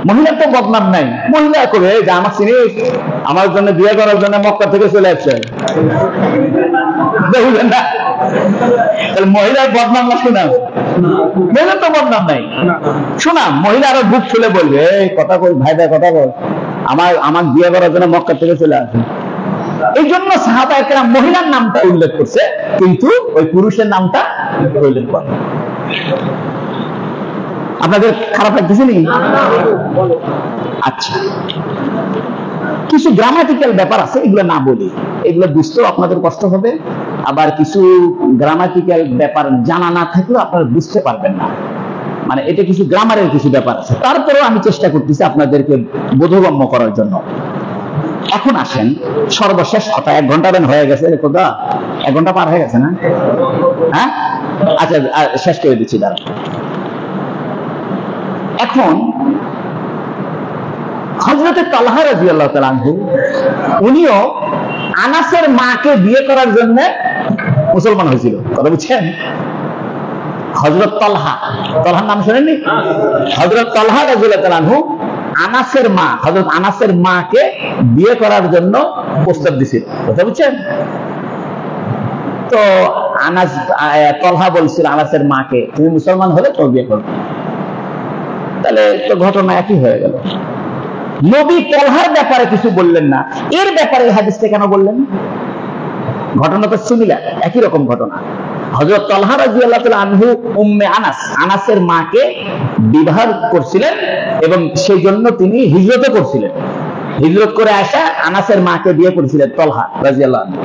মহিলার তো বদনাম নাই। মহিলা করে যে আমার চিনিস, আমার জন্য বিয়ে করার জন্য মক্কা থেকে চলে আসছে, বুঝলেন না? তাহলে মহিলার বদনাম না শোনা, মহিলার তো বদনাম নাই। শোনা মহিলা আরো বুক খুলে বলবে এই কথা বল ভাই ভাই কথা বল, আমার বিয়ে করার জন্য মক্কা থেকে চলে আসে। এই জন্য সাহাবায়ে কেরাম মহিলার নামটা উল্লেখ করছে, কিন্তু ওই পুরুষের নামটা উল্লেখ করে। আপনাদের খারাপ লাগতেছে নি? আচ্ছা, কিছু গ্রামাটিক্যাল ব্যাপার আছে, এগুলো না বলি, এগুলো বুঝতেও আপনাদের কষ্ট হবে। আবার কিছু গ্রামাটিক্যাল ব্যাপার জানা না থাকলেও আপনারা বুঝতে পারবেন না, মানে এটা কিছু গ্রামারের কিছু ব্যাপার আছে। তারপরেও আমি চেষ্টা করতেছি আপনাদেরকে বোধগম্য করার জন্য। এখন আসেন সর্বশেষ কথা, 1 ঘন্টা হয়ে গেছে, কোথা 1 ঘন্টা পার হয়ে গেছে না? হ্যাঁ, আচ্ছা শেষ করে দিচ্ছি দাঁড়া। এখন হযরত তালহা রাদিয়াল্লাহু তাআলা আনহু, উনিও আনাসের মাকে বিয়ে করার জন্য মুসলমান হয়েছিল। কথা বুঝছেন? হযরত তালহা, তালহার নাম শুনেননি? হযরত তালহা রাদিয়াল্লাহু তাআলা আনহু আনাসের মা, হযরত আনাসের মাকে বিয়ে করার জন্য প্রস্তাব দিয়েছিল। কথা বুঝছেন? তো আনাস, তালহা বলছিল আনাসের মাকে, তুমি মুসলমান হলে তো বিয়ে করবে। তাহলে তো ঘটনা একই হয়ে গেল। নবী তালহার ব্যাপারে কিছু বললেন না, এর ব্যাপারে হাদিসটা কেন বললেন? ঘটনা তো সিমিলার, একই রকম ঘটনা। হযরত তালহা রাদিয়াল্লাহু তাআলা আনহু উম্মে আনাস, আনাসের মাকে বিবাহ করছিলেন এবং সেই জন্য তিনি হিজরত করছিলেন। হিজরত করে আসা আনাসের মাকে বিয়ে করেছিলেন তালহা রাদিয়াল্লাহু আনহু।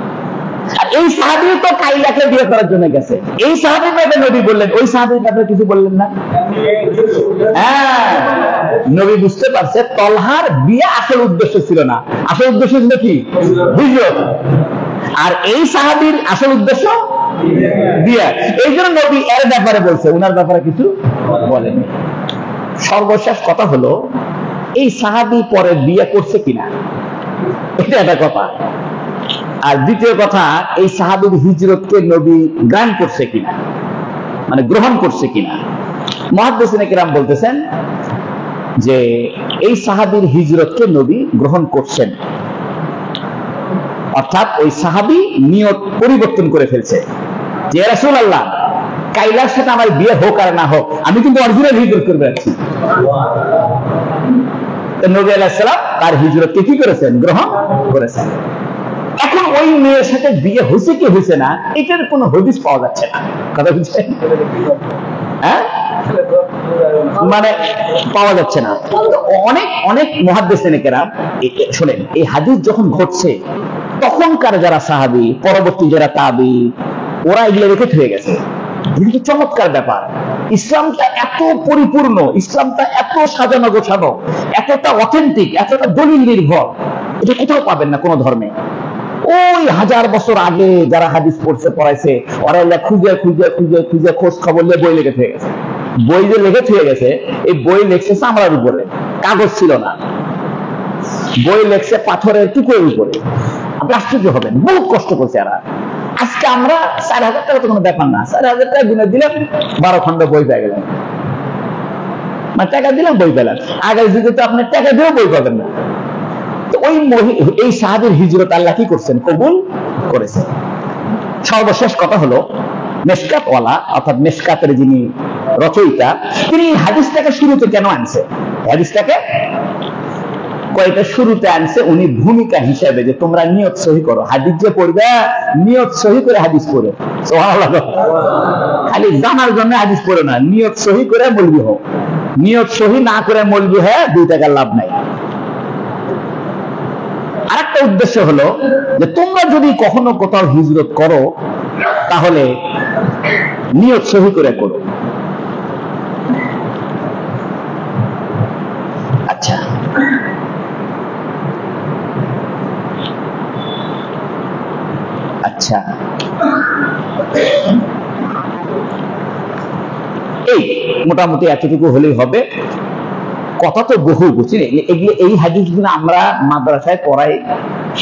আর এই সাহাবী তো কাইলাকে বিয়ে করার জন্য গেছে, এই সাহাবীর ব্যাপারে নবী বললেন, ওই সাহাবীর ব্যাপারে কিছু বললেন না। হ্যাঁ, নবী বুঝতে পারছে তলহার বিয়ে আসল উদ্দেশ্য ছিল না, আসল উদ্দেশ্য ছিল কি? হিজরত। আর এই সাহাবীর আসল উদ্দেশ্য বিয়ে। এই জন্য নবী এর ব্যাপারে বলছে, উনার ব্যাপারে কিছু বলেন। সর্বশেষ কথা হলো, এই সাহাবী পরে বিয়ে করছে কিনা, এটা একটা কথা। আর দ্বিতীয় কথা, এই সাহাবীর হিজরতকে নবী গ্রহণ করছে কিনা, মানে গ্রহণ করছে কিনা। মুহাদ্দিসিনে কেরাম বলতেছেন যে এই সাহাবীর হিজরতকে নবী গ্রহণ করছেন, অর্থাৎ ওই সাহাবী নিয়ত পরিবর্তন করে ফেলছে যে রাসূলুল্লাহ, কাইলার সাথে আমার বিয়ে হোক আর না হোক, আমি কিন্তু অরিজিনাল হিজরত করবে আছি। নবী আলাইহিস সালাম তার হিজরতকে কি করেছেন? গ্রহণ করেছেন। এখন ওই মেয়ের সাথে বিয়ে হয়েছে কি হয়েছে না, এটার কোনো হদিস পাওয়া যাচ্ছে না। কথা বুঝছেন? হ্যাঁ, মানে পাওয়া যাচ্ছে না। অনেক অনেক মুহাদ্দিসিনে কেরাম শুনেন, এই হাদিস যখন ঘটছে তখনকার যারা সাহাবী, পরবর্তী যারা তাবী, ওরা এগুলো রেখে হয়ে গেছে। কিন্তু চমৎকার ব্যাপার, ইসলামটা এত পরিপূর্ণ, ইসলামটা এত সাজানো গোছানো, এতটা অথেন্টিক, এতটা দলিল নির্ভর, এটা কোথাও পাবেন না কোনো ধর্মে। ওই 1000 বছর আগে যারা হাদিস পড়ছে পড়াইছে, ওরা খুঁজে খুঁজে খুঁজে খুঁজে খোঁজ খবর নিয়ে বই লিখে হয়ে গেছে। বই যে লিখে হয়ে গেছে, এই বই লেখছে চামড়ার উপরে, কাগজ ছিল না। বই লেখছে পাথরের টুকরোর উপরে। আপনি আশ্চর্য হবেন, বহুত কষ্ট করছে এরা। আজকে আমরা 4000 টাকা তো কোনো ব্যাপার না, 4000 টাকা গুনে দিলাম, 12 খন্ড বই পেয়ে গেলেন, মানে টাকা দিলাম বই পেলাম। আগের যুগে তো আপনি টাকা দিয়েও বই পাবেন না। তো ওই এই সাহাবীর হিজরত আল্লাহ কি করছেন? কবুল করেছেন। সর্বশেষ কথা হলো, মিশকাত ওয়ালা অর্থাৎ মিশকাতের যিনি রচয়িতা, তিনি হাদিসটাকে শুরুতে কেন আনছে? হাদিসটাকে কয়টা শুরুতে আনছে উনি ভূমিকা হিসেবে, যে তোমরা নিয়ত সহি করো, হাদিস যে পড়বে নিয়ত সহি করে হাদিস পড়ে। সুবহানাল্লাহ, খালি জানার জন্য হাদিস পড়ে না, নিয়ত সহি করে মৌলবি হোক। নিয়ত সহি না করে মৌলবি হয়ে 2 টাকার লাভ নাই। আরেকটা উদ্দেশ্য হলো যে তোমরা যদি কখনো কোথাও হিজরত করো তাহলে নিয়ত সহি করে করো। আচ্ছা, আচ্ছা, এই মোটামুটি এতটুকু হলেই হবে। কথা তো বহু বুঝছি, এই হাদিসগুলো আমরা মাদ্রাসায় পড়াই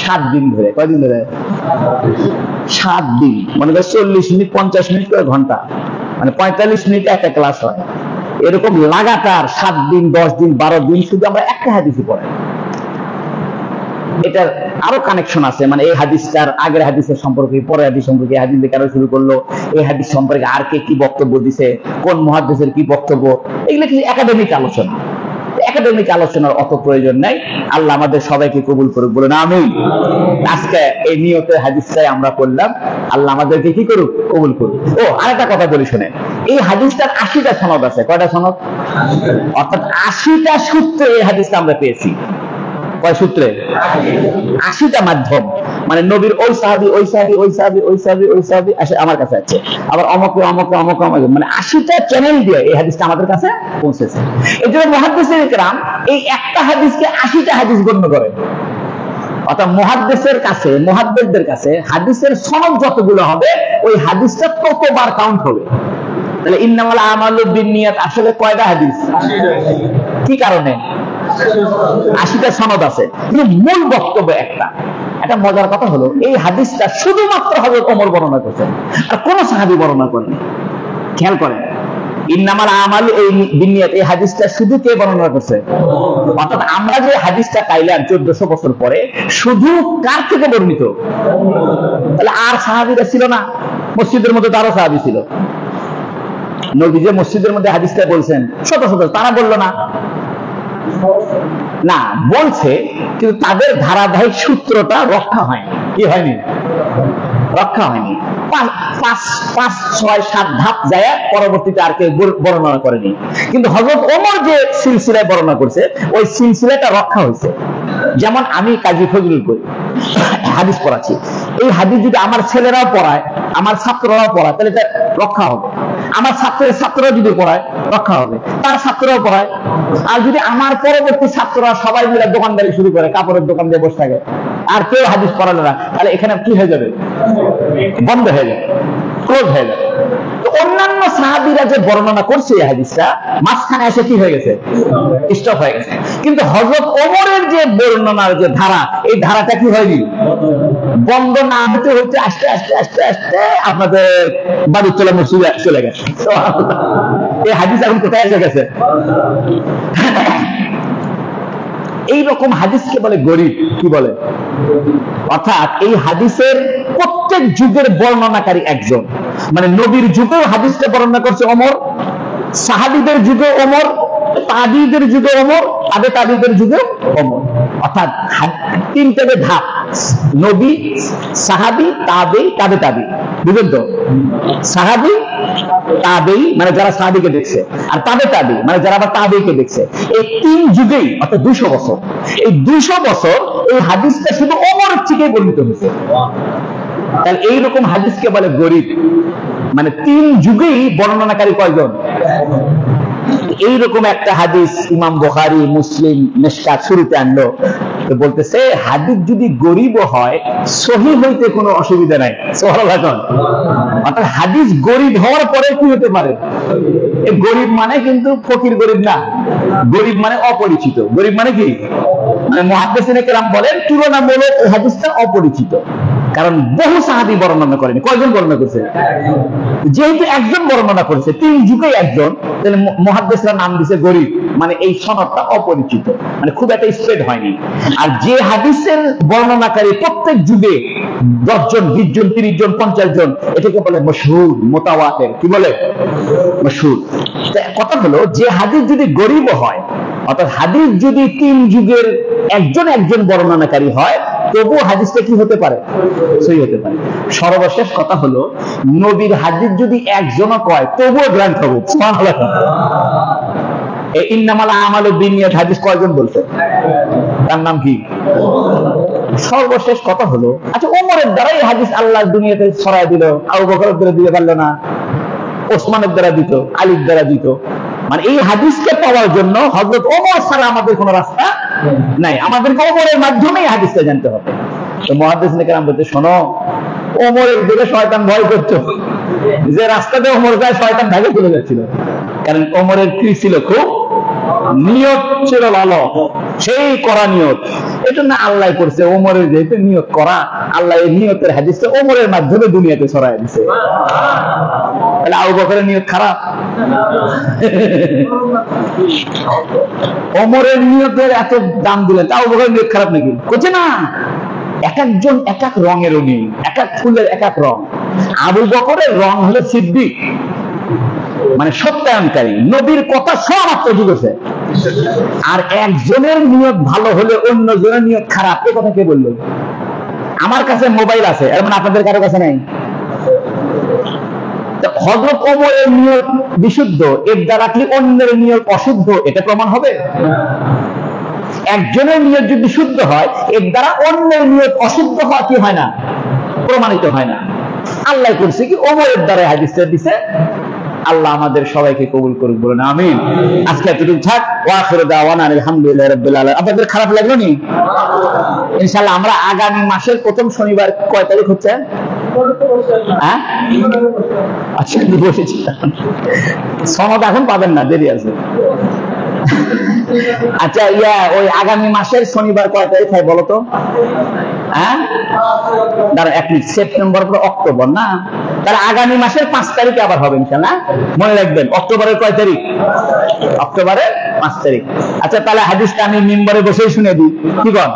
7 দিন ধরে। কয়দিন ধরে? 7 দিন, মনে করেন 40 মিনিট 50 মিনিট করে ঘন্টা, মানে 45 মিনিট একটা ক্লাস হয়। এরকম লাগাতার 7 দিন 10 দিন 12 দিন শুধু আমরা একটা হাদিসই পড়াই। এটার আরো কানেকশন আছে, মানে এই হাদিসটার আগের হাদিসের সম্পর্কে, পরের হাদিস সম্পর্কে, হাদিস কেন শুরু করলো, এই হাদিস সম্পর্কে আর কে কি বক্তব্য দিছে, কোন মুহাদ্দিসের কি বক্তব্য, এগুলো কিছু একাডেমিক আলোচনা। একাডেমিক আলোচনার অত প্রয়োজন নাই। আল্লাহ আমাদের সবাইকে কবুল করুক, বলুন আমিন। আজকে এই নিয়তের হাদিসটাই আমরা করলাম, আল্লাহ আমাদেরকে কি করুক? কবুল করুক। ও আরেকটা কথা বলি শুনেন, এই হাদিসটার 80টা সনদ আছে। কয়টা সনদ? অর্থাৎ 80টা সূত্রে এই হাদিসটা আমরা পেয়েছি। কয় সূত্রে? 80টা মাধ্যম, মানে নবীর ওই সাহাবী ওই সাহাবী ওই সাহাবী ওই সাহাবী ওই সাহাবী আমার কাছে আছে, আবার অমুক অমুক অমুক অমুক, মানে 80টা চ্যানেল দিয়ে এই হাদিসটা আমাদের কাছে পৌঁছেছে। এই জন্য মুহাদ্দিসিনে কেরাম এই একটা হাদিসকে 80টা হাদিস গণ্য করে। অর্থাৎ মুহাদ্দিসের কাছে, মুহাদ্দিসদের কাছে হাদিসের সনদ যতগুলো হবে ওই হাদিসটা ততবার কাউন্ট হবে। তাহলে ইন্নামাল আমালু বিন্নিয়াত আসলে কয়টা হাদিস? কি কারণে? 80টা সনদ আছে, কিন্তু মূল বক্তব্য একটা। একটা মজার কথা হলো, এই হাদিসটা শুধুমাত্র হযরত ওমর বর্ণনা করেছেন, আর কোন সাহাবী বর্ণনা করেন। খেয়াল করেন, ইন্নামাল আমালু বিন্নিয়াত এই হাদিসটা শুধু কে বর্ণনা করছে? অর্থাৎ আমরা যে হাদিসটা পাইলাম 1400 বছর পরে, শুধু কার থেকে বর্ণিত? তাহলে আর সাহাবীরা ছিল না? মসজিদের মধ্যে তারও সাহাবী ছিল। নবী যে মসজিদের মধ্যে হাদিসটা বলছেন শত শত, তারা বললো না? না, বলছে, কিন্তু তাদের ধারাবাহিক সূত্রটা রক্ষা হয়নি। কি হয়নি? রক্ষা হয়নি। 5, 6, 7 ধাপ যায় পরবর্তীতে আর কেউ বর্ণনা করেনি, কিন্তু হযরত ওমর যে সিলসিলায় বর্ণনা করছে ওই সিলসিলাটা রক্ষা হয়েছে। যেমন আমি কাজী ফজলুল করি হাদিস পড়াচ্ছি, এই হাদিস যদি আমার ছেলেরাও পড়ায়, আমার ছাত্ররাও পড়ায়, তাহলে এটা রক্ষা হবে। আমার ছাত্রের ছাত্ররা যদি পড়ায়, রক্ষা হবে, তার ছাত্ররাও পড়ায়। আর যদি আমার পরবর্তী ছাত্ররা সবাই মিলে দোকানদারি শুরু করে, কাপড়ের দোকান দিয়ে বসে থাকে, আর কেউ হাদিস পড়ালো না, তাহলে এখানে কি হয়ে যাবে? বন্ধ হয়ে যাবে, ক্লোজ হয়ে যাবে। তো অন্যান্য সাহাবীরা যে বর্ণনা করছে এই হাদিসটা, মাঝখানে এসে কি হয়ে গেছে? স্টপ হয়ে গেছে। কিন্তু হযরত ওমরের যে বর্ণনার যে ধারা, এই ধারাটা কি হয়নি? বন্ধ না হতে হতে আস্তে আস্তে আস্তে আস্তে আপনাদের বাড়ির চলে মসজিদে চলে গেছে। এই হাদিস এখন কোথায় এসে গেছে? এইরকম হাদিসকে বলে গরীব। কি বলে? অর্থাৎ এই হাদিসের প্রত্যেক যুগের বর্ণনাকারী একজন, মানে নবীর যুগেও হাদিসটা বর্ণনা করছে ওমর, সাহাবীদের যুগে ওমর, তাবিঈদের যুগে ওমর, তাবিঈদের যুগে ওমর। অর্থাৎ তিনটে ধাপ: নবী, সাহাবী, তাবেঈ, তাবেঈ। বুঝলেন তো? সাহাবী, তাবেঈ মানে যারা সাহাবীকে দেখছে, আর তাবেঈ মানে যারা আবার তাবেঈকে দেখছে। এই তিন যুগেই, অর্থাৎ 200 বছর, এই 200 বছর এই হাদিসটা শুধু ওমরের থেকে বর্ণিত হয়েছে। তাহলে এইরকম হাদিসকে বলে গরীব। মানে তিন যুগেই বর্ণনাকারী কয়জন? এইরকম একটা হাদিস ইমাম বুখারী, মুসলিম, মিশকাত শুরুতে আনলো। তো বলতেছে হাদিস যদি গরীব হয়, সহিহ হইতে কোনো অসুবিধা নাই। সুবহানাল্লাহ। অর্থাৎ হাদিস গরীব হওয়ার পরে কি হতে পারে? এই গরীব মানে কিন্তু ফকির গরীব না, গরীব মানে অপরিচিত। গরীব মানে কি? মানে মুহাদ্দিসিনে কেরাম বলেন তুলনামূলক এই হাদিসটা অপরিচিত, কারণ বহু সাহাবী বর্ণনা করেনি। কয়জন বর্ণনা করেছে? যেহেতু একজন বর্ণনা করেছে, তিন যুগে একজন, তাহলে মুহাদ্দিসরা নাম দিয়েছে গরীব, মানে এই সনদটা অপরিচিত, মানে খুব একটা স্প্রেড হয়নি। আর যে হাদিসের বর্ণনাকারী প্রত্যেক যুগে 10 জন, 20 জন, 30 জন, 50 জন, এটাকে বলে মশহুর, মুতাওয়াতির। কি বলে? মশহুর। কথা হলো যে হাদিস যদি গরীব হয়, অর্থাৎ হাদিস যদি তিন যুগের একজন বর্ণনাকারী হয়, তবু হাদিসটা কি হতে পারে? সহি হতে পারে। সর্বশেষ কথা হলো নবীর হাদিস যদি একজনও কয়, তবুও গ্রান্ট হবে। সুবহানাল্লাহ। এই ইন্নামাল আমালু বিনিয়াত হাদিস কয়জন বলছে? তার নাম কি? সর্বশেষ কথা হলো, আচ্ছা ওমরের দ্বারা এই হাদিস আল্লাহ দুনিয়াতে ছড়ায় দিল, আবু বকরের দ্বারা দিতে পারলো না, ওসমানের দ্বারা দিত, আলীর দ্বারা দিত। মানে এই হাদিসকে পাওয়ার জন্য হযরত ওমর ছাড়া আমাদের কোনো রাস্তা নাই, আমাদের ওমরের মাধ্যমে এই হাদিসটা জানতে হবে। তো মুহাদ্দিসিনে কেরাম বলতে, শোনো, ওমরের দিকে শয়তান ভয় করতো, যে রাস্তাতে ওমর যায় শয়তান ভাগে চলে যাচ্ছিল। কারণ ওমরের কি ছিল? খুব নিয়ত ছিল ভালো, সেই করা নিয়ত। এটা না আল্লাহ করছে ওমরের যেহেতু নিয়ত করা, আল্লাহ এই নিয়তের হাদিসটা ওমরের মাধ্যমে দুনিয়াতে ছড়ায় দিছে। তাহলে আবু বকরের নিয়ত খারাপ? ওমরের নিয়তের এত দাম দিলেন, আবু বকরের নিয়ত খারাপ নাকি? করছে না। এক একজন এক এক রঙের উনি, এক এক ফুলের এক এক রং। আবু বকরের রং হলো সিদ্দিক, মানে সত্যায়নকারী, নবীর কথা সব আত্মযোগ করেছে। আর একজনের নিয়ত ভালো হলে অন্যজনের নিয়ত খারাপ, এ কথা কে বললো? আমার কাছে মোবাইল আছে, এর মানে আপনাদের কারো কাছে নাই। হযরত ওমরের নিয়ত বিশুদ্ধ, এর দ্বারা কি অন্যের নিয়ত অশুদ্ধ এটা প্রমাণ হবে? একজনের নিয়ত যদি শুদ্ধ হয়, এর দ্বারা অন্যের নিয়ত অশুদ্ধ হওয়া কি হয় না? প্রমাণিত হয় না। আল্লাহ করছে কি? ওমরের দ্বারা হাদিসটা দিছে। আল্লাহ আমাদের সবাইকে কবুল করুক, বলুন আমিন। আজকে এতটুকু থাক। ওয়া আখিরু দাওয়ানা আলহামদুলিল্লাহি রাব্বিল আলামিন। আপনাদের খারাপ লাগলো নি? ইনশাআল্লাহ আমরা আগামী মাসের প্রথম শনিবার কয় তারিখ হচ্ছে? হ্যাঁ, আচ্ছা বসেছি। সনদ এখন পাবেন না, দেরি আছে। আচ্ছা ওই আগামী মাসের শনিবার কয় তারিখ হয় বলো তো? হ্যাঁ, দাঁড়া 1 মিনিট, সেপ্টেম্বর পরে অক্টোবর না? তাহলে আগামী মাসের 5 তারিখে আবার হবে ইনশাআল্লাহ। মনে রাখবেন অক্টোবরের কয় তারিখ? অক্টোবরের 5 তারিখ। আচ্ছা তাহলে হাদিসটা আমি মিম্বরে বসেই শুনে দিই, কি কর?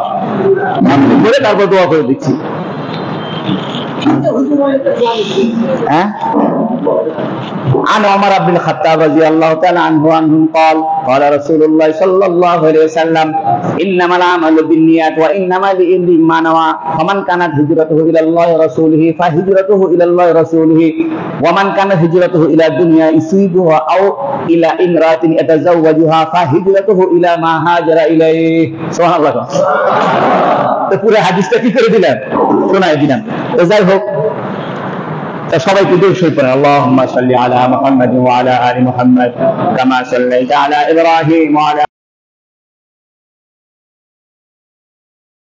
বলে তারপর দোয়া করে দিচ্ছি। عن عمر بن الخطاب رضي الله تعالى عنه قال قال رسول الله صلى الله عليه وسلم إنما الأعمال بالنيات وإنما لكل ما نوى فمن كانت هجرته إلى الله ورسوله فهجرته إلى الله ورسوله ومن كانت هجرته إلى الدنيا يصيبها أو إلى امرأة يتزوجها فهجرته إلى ما هاجر إليه। সুবহানাল্লাহ। তো পুরো হাদিসটা কি করে দিলাম? শোনায় দিলাম। যাই হোক, তা সবাইকে দূর শরীফ পড়েন, আল্লাহুম্মা সাল্লি আলা মুহাম্মাদিন ওয়া আলা আলি মুহাম্মাদ কামা সাল্লাইতা আলা ইব্রাহিম ওয়া আলা